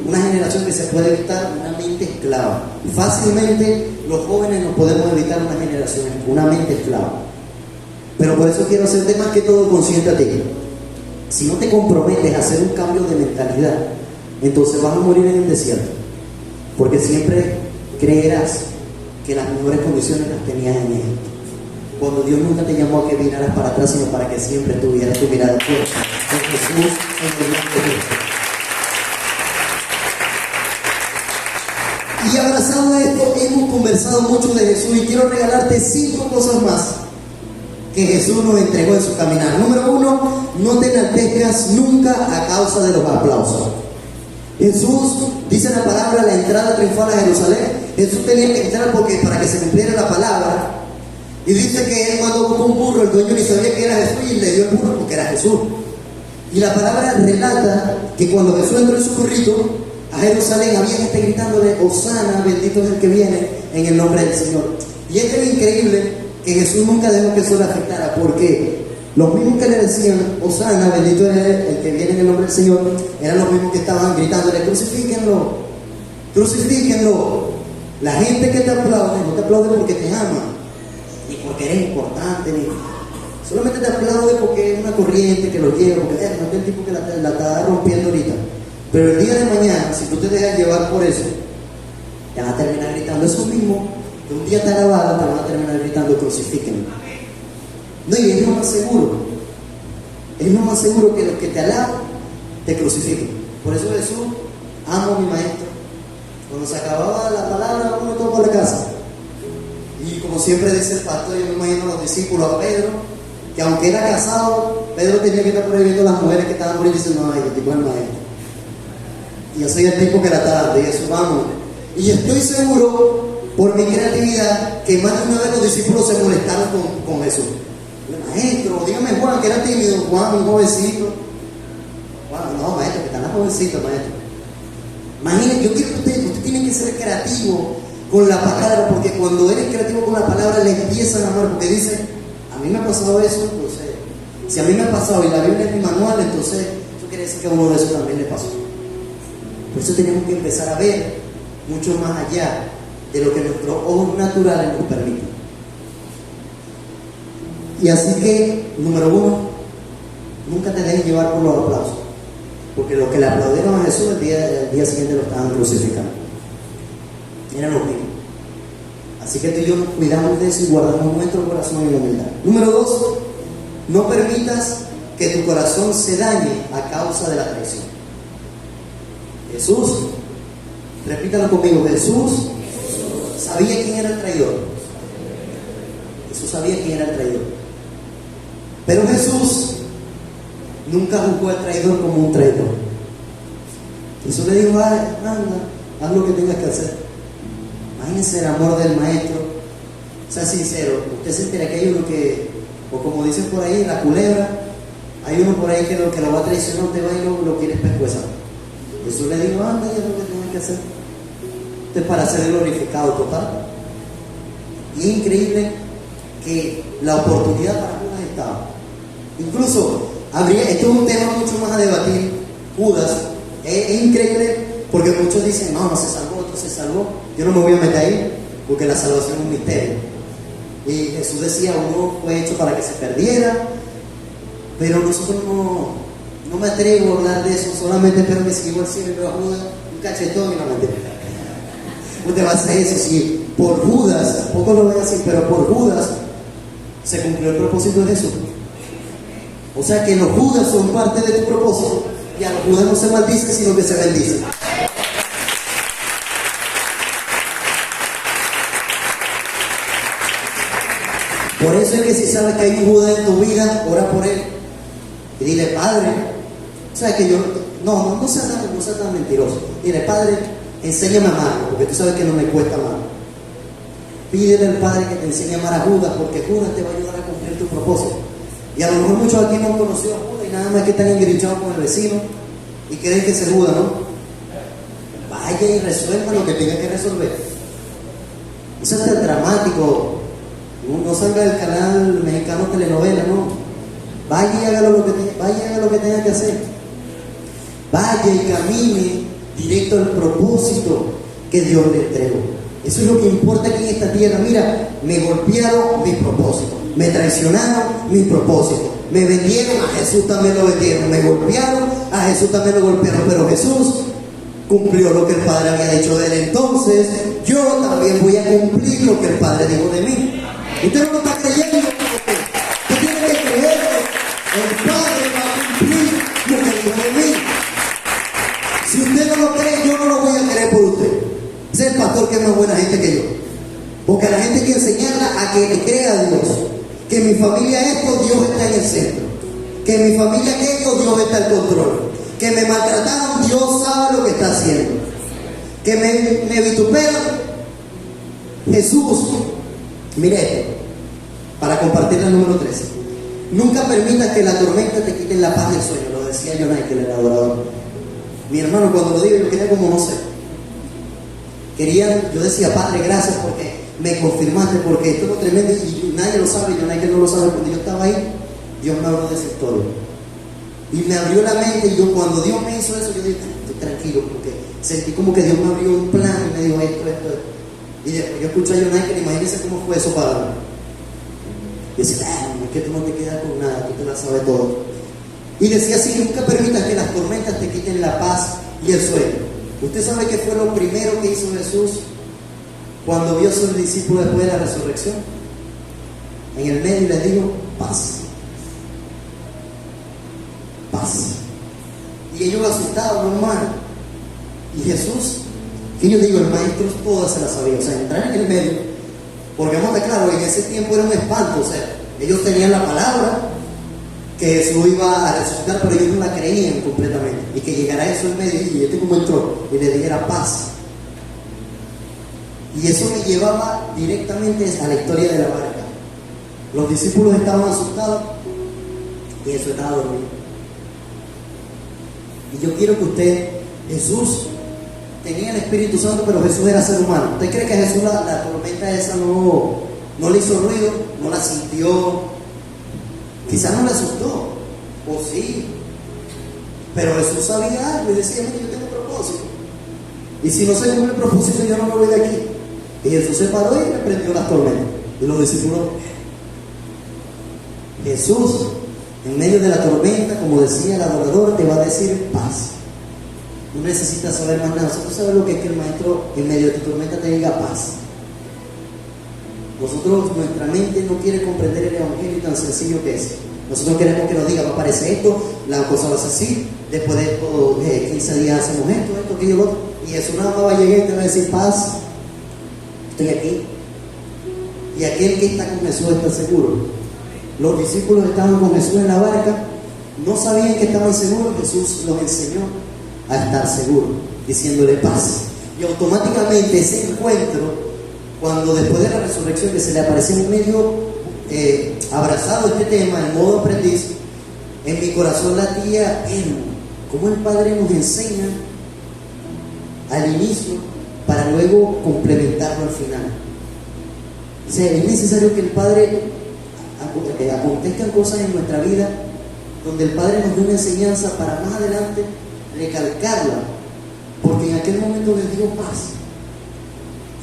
una generación que se puede evitar una mente esclava. Fácilmente los jóvenes nos podemos evitar una mente esclava. Pero por eso quiero hacerte más que todo consciente a ti. Si no te comprometes a hacer un cambio de mentalidad, entonces vas a morir en el desierto, porque siempre creerás que las mejores condiciones las tenías en Egipto, cuando Dios nunca te llamó a que miraras para atrás, sino para que siempre tuvieras tu mirada puesta en Jesús, en el nombre de Dios. Y abrazado a esto, hemos conversado mucho de Jesús, y quiero regalarte 5 cosas más que Jesús nos entregó en su caminar. Número 1, no te enaltezcas nunca a causa de los aplausos. Jesús, dice la palabra, la entrada triunfal a Jerusalén, Jesús tenía que entrar para que se cumpliera la palabra. Y dice que él mandó como un burro, el dueño ni sabía que era Jesús, y le dio el burro porque era Jesús. Y la palabra relata que cuando Jesús entró en su burrito a Jerusalén, había gente gritándole: Hosana, bendito es el que viene en el nombre del Señor. Y es tan increíble que Jesús nunca dejó que eso le afectara, porque los mismos que le decían: Hosana, bendito es el que viene en el nombre del Señor, eran los mismos que estaban gritándole: crucifíquenlo, crucifíquenlo. La gente que te aplaude no te aplaude porque te ama, y porque eres importante, ni solamente te aplaude porque es una corriente que lo lleva, porque no es el tipo que la está rompiendo ahorita. Pero el día de mañana, si tú te dejas llevar por eso, te van a terminar gritando eso mismo, que un día te alabado, te van a terminar gritando crucifíquenme. No, y es lo más seguro. Es lo más seguro que los que te alaban te crucifiquen. Por eso Jesús, amo a mi maestro. Cuando se acababa la palabra, uno todo por la casa. Y como siempre dice el pastor, yo me imagino a los discípulos, a Pedro, que aunque era casado, Pedro tenía que estar prohibiendo a las mujeres que estaban por ahí diciendo, no, el tipo es el maestro. Y yo soy el tipo que la está dando, y eso vamos. Y estoy seguro, por mi creatividad, que más de una vez los discípulos se molestaron con Jesús. Maestro, dígame Juan, que era tímido, Juan, un jovencito. Juan, no, maestro, que están las jovencitas, maestro. Imagínense, yo quiero que usted tiene que ser creativo con la palabra, porque cuando eres creativo con la palabra, le empiezan a amar, porque dice, a mí me ha pasado eso, entonces, si a mí me ha pasado y la Biblia es mi manual, entonces, eso quiere decir que a uno de esos también le pasó. Por eso tenemos que empezar a ver mucho más allá de lo que nuestros ojos naturales nos permiten. Y así que, número uno, nunca te dejes llevar por los aplausos, porque los que le aplaudieron a Jesús el día siguiente lo estaban crucificando. Eran los mismos. Así que tú y yo nos cuidamos de eso y guardamos nuestro corazón en la humildad. Número dos, no permitas que tu corazón se dañe a causa de la traición. Jesús, repítalo conmigo, Jesús sabía quién era el traidor. Jesús sabía quién era el traidor. Pero Jesús nunca juzgó al traidor como un traidor. Jesús le dijo, anda, haz lo que tengas que hacer. Imagínense el amor del maestro. Sea sincero, usted se entera que hay uno que, o como dicen por ahí, la culebra, hay uno por ahí que lo va a traicionar, te va y lo quiere pescuezar. Jesús le dijo, anda, haz lo que tengas que hacer. Esto es para ser glorificado total. Y es increíble que la oportunidad para Judas estaba. Incluso, esto es un tema mucho más a debatir. Judas, es increíble porque muchos dicen, no se salvó, otro se salvó. Yo no me voy a meter ahí porque la salvación es un misterio. Y Jesús decía, uno fue hecho para que se perdiera, pero nosotros no me atrevo a hablar de eso, solamente espero que si llego al cielo y veo a Judas, un cachetón y no me atrevo. No te vas a hacer eso, si por Judas, tampoco lo ven así, pero por Judas se cumplió el propósito de Jesús. O sea que los Judas son parte de tu propósito, y a los Judas no se maldice, sino que se bendice. Por eso es que si sabes que hay un Judas en tu vida, ora por él y dile, Padre, o sea que yo, no sea tan mentiroso. Dile, Padre, enséñame a amarlo, porque tú sabes que no me cuesta amarlo. Pídele al Padre que te enseñe a amar a Judas, porque Judas te va a ayudar a cumplir tu propósito. Y a lo mejor muchos aquí no han conocido a Judas y nada más que están engrichados con el vecino y creen que es el Judas, ¿no? Vaya y resuelva lo que tenga que resolver. Eso es tan dramático. No salga del canal mexicano telenovela, no. Vaya y haga lo que tenga que hacer. Vaya y camine directo al propósito que Dios le entregó. Eso es lo que importa aquí en esta tierra. Mira, me golpearon, mi propósito. Me traicionaron, mi propósito. Me vendieron, a Jesús también lo vendieron. Me golpearon, a Jesús también lo golpearon. Pero Jesús cumplió lo que el Padre había dicho de él. Entonces, yo también voy a cumplir lo que el Padre dijo de mí. Usted no lo está creyendo, usted tiene que creer. El Padre va a cumplir lo que dijo de mí. Si usted no lo cree, yo no lo voy a creer por usted. Es el pastor que es más buena gente que yo. Porque a la gente hay que enseñarla a que le crea a Dios. Que mi familia esto, Dios está en el centro. Que mi familia aquello, Dios está en control. Que me maltrataron, Dios sabe lo que está haciendo. Que me vituperan, Jesús. Mire esto, para compartir el número 13. Nunca permitas que la tormenta te quite la paz del sueño. Lo decía Jonás, que él era adorador. Mi hermano, cuando lo digo, yo quería como no sé. Yo decía, Padre, gracias porque me confirmaste, porque esto es lo tremendo y nadie lo sabe, Jonás que no lo sabe. Cuando yo estaba ahí, Dios me habló de esa historia. Y me abrió la mente, y cuando Dios me hizo eso, yo dije, estoy tranquilo, porque sentí como que Dios me abrió un plan y me dijo esto. Y después yo escuché a Jonás, que imagínense cómo fue eso para mí. Y decía, es que tú no te quedas con nada, tú te la sabes todo. Y decía así, nunca permitas que las tormentas te quiten la paz y el sueño. ¿Usted sabe qué fue lo primero que hizo Jesús cuando vio a sus discípulos después de la resurrección? En el medio les dijo, paz. Paz. Y ellos asustados, hermano. Y Jesús, que yo digo, el maestro todas se la sabía. O sea, entrar en el medio, porque vamos a estar claro, en ese tiempo era un espanto. O sea, ellos tenían la palabra que Jesús iba a resucitar, pero ellos no la creían completamente. Y que llegara eso en medio, y este como entró, y le dijera paz. Y eso me llevaba directamente a la historia de la barca. Los discípulos estaban asustados y Jesús estaba dormido. Y yo quiero que usted, Jesús tenía el Espíritu Santo, pero Jesús era ser humano. ¿Usted cree que a Jesús la tormenta esa no le hizo ruido? ¿No la sintió? Quizás no le asustó, o sí. Pero Jesús sabía algo y decía, mira, yo tengo un propósito. Y si no se cumple el propósito, yo no me voy de aquí. Y Jesús se paró y reprendió las tormentas. Y los discípulos, Jesús, en medio de la tormenta, como decía el adorador, te va a decir paz. No necesitas saber más nada. Nosotros sabemos lo que es que el maestro en medio de tu tormenta te diga paz. Nuestra mente no quiere comprender el evangelio tan sencillo que es. Nosotros queremos que nos diga, va a aparecer esto, la cosa va a ser así, después de esto, 15 días hacemos esto, aquello, lo otro. Y Jesús nada más va a llegar y te va a decir paz. Estoy aquí. Y aquel que está con Jesús está seguro. Los discípulos estaban con Jesús en la barca, no sabían que estaban seguros. Jesús los enseñó a estar seguros, diciéndole paz. Y automáticamente ese encuentro, cuando después de la resurrección que se le apareció en medio abrazado este tema, en modo aprendiz, en mi corazón latía, cómo el Padre nos enseña al inicio para luego complementarlo al final. O sea, es necesario que el Padre acontezcan cosas en nuestra vida donde el Padre nos dé una enseñanza para más adelante recalcarla, porque en aquel momento les dio paz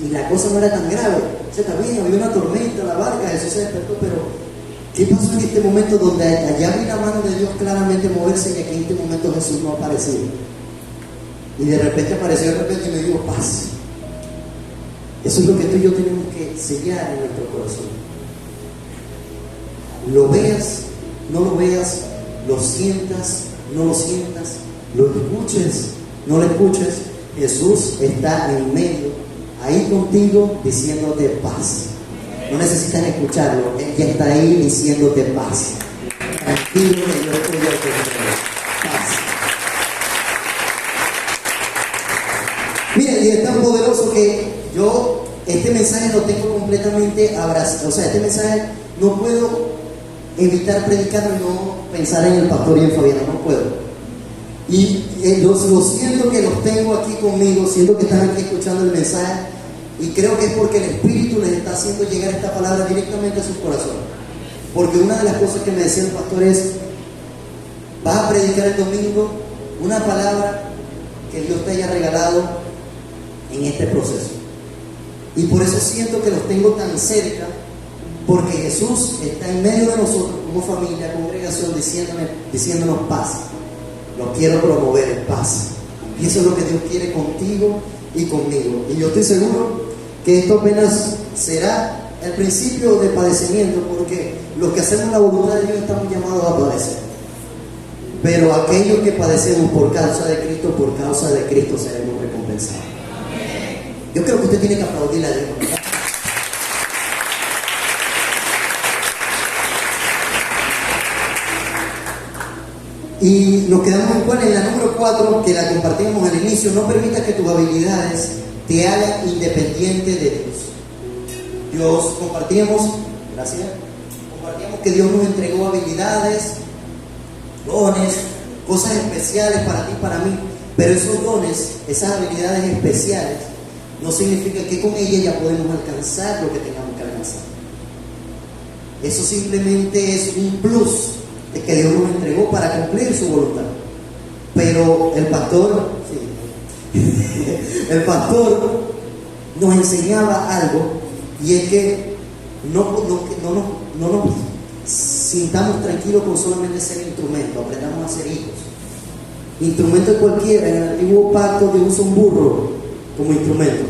y la cosa no era tan grave. O sea, también había una tormenta, la barca, Jesús se despertó, pero ¿qué pasó en este momento donde allá vi la mano de Dios claramente moverse y aquí en este momento Jesús no apareció? Y de repente apareció y me dio paz. Eso es lo que tú y yo tenemos que sellar en nuestro corazón. Lo veas, no lo veas, lo sientas, no lo sientas, lo escuches, no lo escuches, Jesús está en medio, ahí contigo, diciéndote paz. No necesitas escucharlo, Él ya está ahí diciéndote paz. Tranquilo, que yo estoy aquí. Paz. Mira, y es tan poderoso que yo este mensaje lo tengo completamente abrazado. O sea, este mensaje no puedo evitar predicarlo y no pensar en el pastor y en Fabiana, no puedo. Y lo siento que los tengo aquí conmigo, siento que están aquí escuchando el mensaje, y creo que es porque el Espíritu les está haciendo llegar esta palabra directamente a sus corazones. Porque una de las cosas que me decía el pastor es, vas a predicar el domingo una palabra que Dios te haya regalado en este proceso. Y por eso siento que los tengo tan cerca, porque Jesús está en medio de nosotros como familia, congregación, diciéndonos paz. Lo quiero promover en paz. Y eso es lo que Dios quiere contigo y conmigo. Y yo estoy seguro que esto apenas será el principio de padecimiento, porque los que hacemos la voluntad de Dios estamos llamados a padecer. Pero aquellos que padecemos por causa de Cristo seremos recompensados. Yo creo que usted tiene que aplaudirle a Dios. Y nos quedamos en la número 4, que la compartimos al inicio. No permitas que tus habilidades te hagan independiente de Dios. Compartíamos que Dios nos entregó habilidades, dones, cosas especiales para ti y para mí. Pero esos dones, esas habilidades especiales, no significa que con ellas ya podemos alcanzar lo que tengamos que alcanzar. Eso simplemente es un plus de que Dios nos entregó para cumplir su voluntad. Pero el pastor nos enseñaba algo, y es que no nos sintamos tranquilos con solamente ser instrumento, aprendamos a ser hijos. Instrumento de cualquiera. En el antiguo pacto Dios usa un burro como instrumento.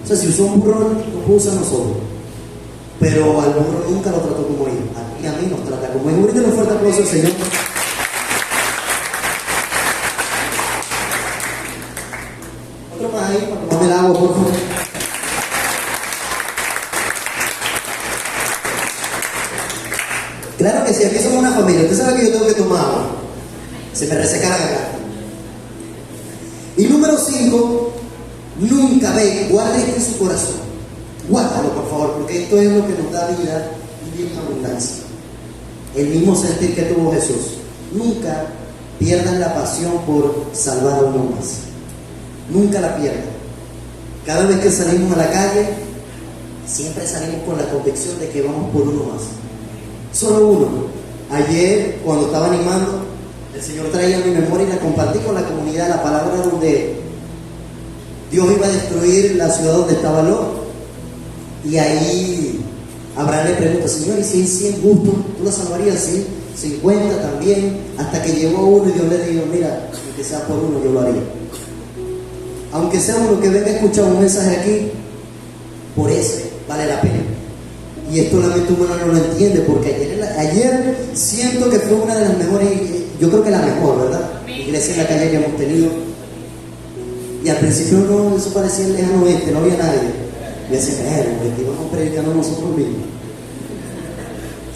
O sea, si usó un burro, nos usa a nosotros. Pero al burro nunca lo trató como hijo. Y a mí nos trata como hijo. Ahorita un fuerte aplauso al Señor. Otro más ahí para tomarme el agua, por favor. Claro que sí, aquí somos una familia. Usted sabe que yo tengo que tomar agua. Se me reseca la garganta. Y número 5, nunca ve, guarde esto en su corazón. Guárdalo, por favor, porque esto es lo que nos da vida y vida en abundancia. El mismo sentir que tuvo Jesús. Nunca pierdan la pasión por salvar a uno más. Nunca la pierdan. Cada vez que salimos a la calle, siempre salimos con la convicción de que vamos por uno más. Solo uno. Ayer, cuando estaba animando, el Señor traía mi memoria y la compartí con la comunidad, la palabra donde Dios iba a destruir la ciudad donde estaba Lot. Y ahí Abraham le pregunta: Señor, ¿y si hay 100 justos, tú la salvarías? Sí, 50 también, hasta que llegó uno y Dios le dijo: mira, aunque sea por uno, yo lo haría. Aunque sea uno que venga a escuchar un mensaje aquí, por ese vale la pena. Y esto la mente humana no lo entiende, porque ayer siento que fue una de las mejores, yo creo que la mejor, ¿verdad? Iglesia en la calle que hemos tenido. Y al principio no, eso parecía el lejano oeste, no había nadie. Y decía: que íbamos predicando nosotros mismos.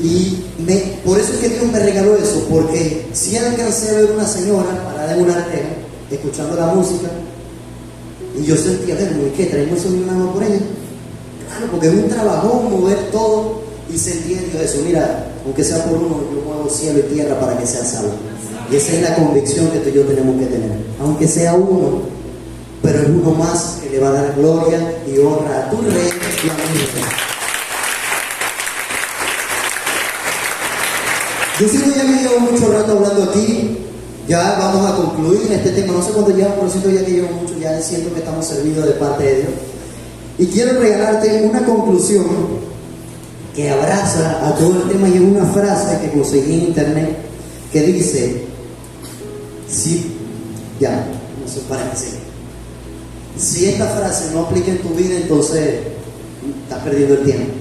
Y por eso es que Dios me regaló eso, porque si alcancé a ver una señora parada en una arteria, escuchando la música, y yo sentía: ¿y qué? ¿Traemos eso una mano por ella? Claro, porque es un trabajo mover todo, y sentía en Dios eso: mira, aunque sea por uno, yo muevo cielo y tierra para que sea salvo. Y esa es la convicción que tú y yo tenemos que tener. Aunque sea uno, pero es uno más que le va a dar gloria y honra a tu Rey y a mi Rey. Yo siento ya que llevo mucho rato hablando aquí. Ya vamos a concluir en este tema. No sé cuánto llevamos, pero siento ya que llevo mucho. Ya siento que estamos servidos de parte de Dios. Y quiero regalarte una conclusión que abraza a todo el tema, y es una frase que conseguí en internet que dice: si esta frase no aplica en tu vida, entonces estás perdiendo el tiempo.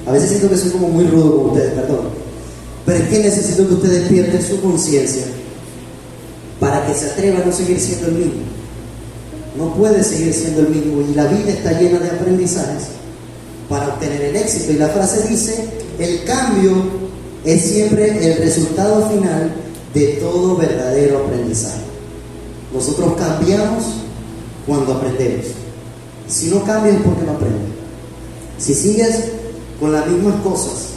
A veces siento que soy como muy rudo con ustedes, perdón, pero es que necesito que ustedes despierten su conciencia para que se atrevan a no seguir siendo el mismo. No puede seguir siendo el mismo, y la vida está llena de aprendizajes para obtener el éxito. Y la frase dice: el cambio es siempre el resultado final de todo verdadero aprendizaje. Nosotros cambiamos cuando aprendemos. Si no cambias es porque no aprendes. Si sigues con las mismas cosas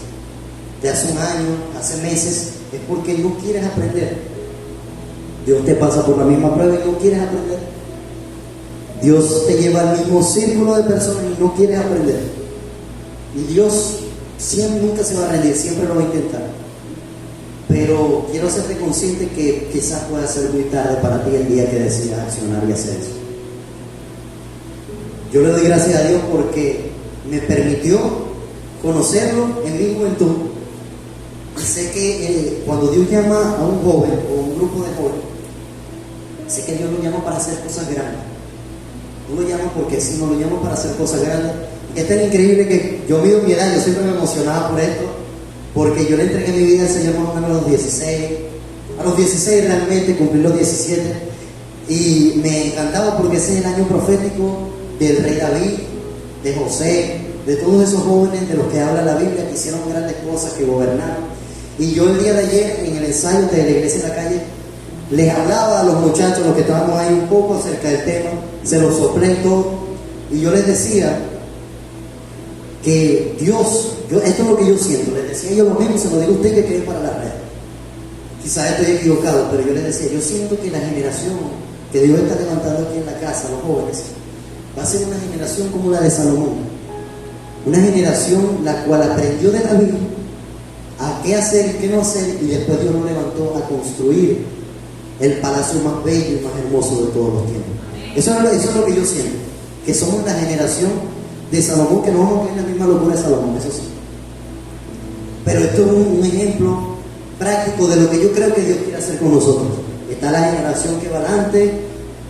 de hace un año, hace meses, es porque no quieres aprender. Dios te pasa por la misma prueba y no quieres aprender. Dios te lleva al mismo círculo de personas y no quieres aprender. Y Dios siempre, nunca se va a rendir, siempre lo va a intentar. Pero quiero hacerte consciente que quizás pueda ser muy tarde para ti el día que decidas accionar y hacer eso. Yo le doy gracias a Dios porque me permitió conocerlo en mi juventud. Y sé que cuando Dios llama a un joven o un grupo de jóvenes, sé que Dios lo llama para hacer cosas grandes. No lo llama porque sí, no lo llama para hacer cosas grandes. Y es tan increíble que yo mido mi edad, yo siempre me emocionaba por esto, porque yo le entregué mi vida al Señor más o menos a los 16. A los 16 realmente cumplí los 17. Y me encantaba porque ese es el año profético del rey David, de José, de todos esos jóvenes de los que habla la Biblia, que hicieron grandes cosas, que gobernaron. Y yo el día de ayer, en el ensayo de la iglesia en la calle, les hablaba a los muchachos, los que estábamos ahí, un poco acerca del tema, se los soplé todo, y yo les decía que Dios, esto es lo que yo siento, les decía yo lo mismo, se lo digo a usted que quede para la red. Quizás estoy equivocado, pero yo les decía, yo siento que la generación que Dios está levantando aquí en la casa, los jóvenes, va a ser una generación como la de Salomón. Una generación la cual aprendió de David a qué hacer y qué no hacer, y después Dios lo levantó a construir el palacio más bello y más hermoso de todos los tiempos. Eso es lo que yo siento, que somos la generación de Salomón, que no vamos a caer en la misma locura de Salomón, eso sí. Pero esto es un ejemplo práctico de lo que yo creo que Dios quiere hacer con nosotros. Está la generación que va adelante,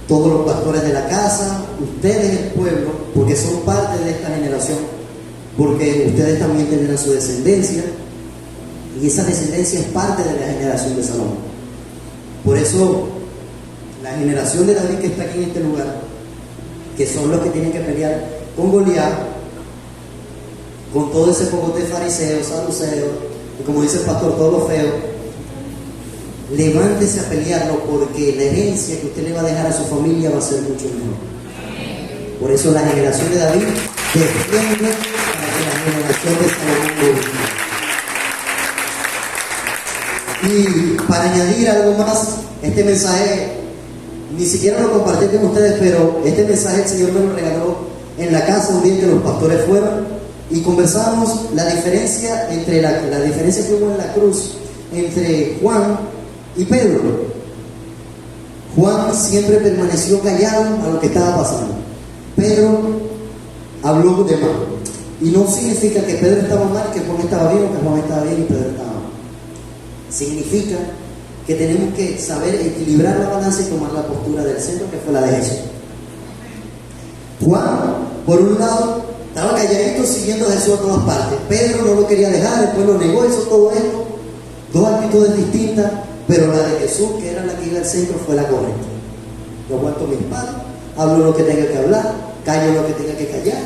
todos los pastores de la casa, ustedes el pueblo, porque son parte de esta generación, porque ustedes también tendrán su descendencia, y esa descendencia es parte de la generación de Salomón. Por eso, la generación de David que está aquí en este lugar, que son los que tienen que pelear con Goliat, con todo ese poco de fariseos, saduceos, y como dice el pastor, todo lo feo, levántese a pelearlo, porque la herencia que usted le va a dejar a su familia va a ser mucho mejor. Por eso la generación de David defiende para que la generación de Salomón. Y para añadir algo más, este mensaje ni siquiera lo compartí con ustedes, pero este mensaje el Señor me lo regaló en la casa un día que los pastores fueron y conversamos la diferencia entre la diferencia que hubo en la cruz entre Juan y Pedro. Juan siempre permaneció callado a lo que estaba pasando. Pedro habló de más. Y no significa que Pedro estaba mal, que Juan estaba bien, o que Juan estaba bien y Pedro estaba mal. Significa que tenemos que saber equilibrar la balanza y tomar la postura del centro, que fue la de Jesús. Juan, por un lado, estaba calladito siguiendo a Jesús a todas partes. Pedro no lo quería dejar, después lo negó, hizo todo esto. Dos actitudes distintas, pero la de Jesús, que era la que iba al centro, fue la correcta. Yo aguanto mi espada, hablo lo que tenga que hablar, callo lo que tenga que callar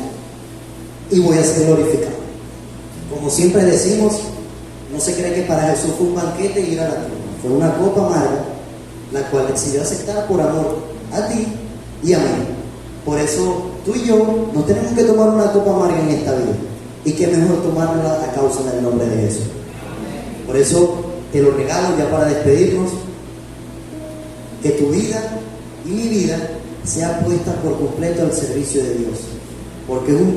y voy a ser glorificado. Como siempre decimos, no se cree que para Jesús fue un banquete ir a la tumba. Fue una copa amarga, la cual decidió aceptar por amor a ti y a mí. Por eso tú y yo nos tenemos que tomar una copa amarga en esta vida. Y qué mejor tomárnosla a causa del nombre de Jesús. Por eso te lo regalo ya para despedirnos, que tu vida y mi vida sea puesta por completo al servicio de Dios. Porque es un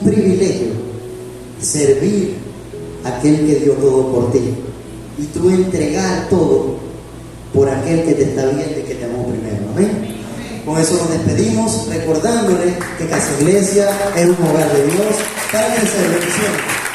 privilegio servir a aquel que dio todo por ti. Y tú entregar todo por aquel que te está viendo y que te amó primero. Amén. Con eso nos despedimos, recordándole que Casa Iglesia es un hogar de Dios para crecer. Bendiciones.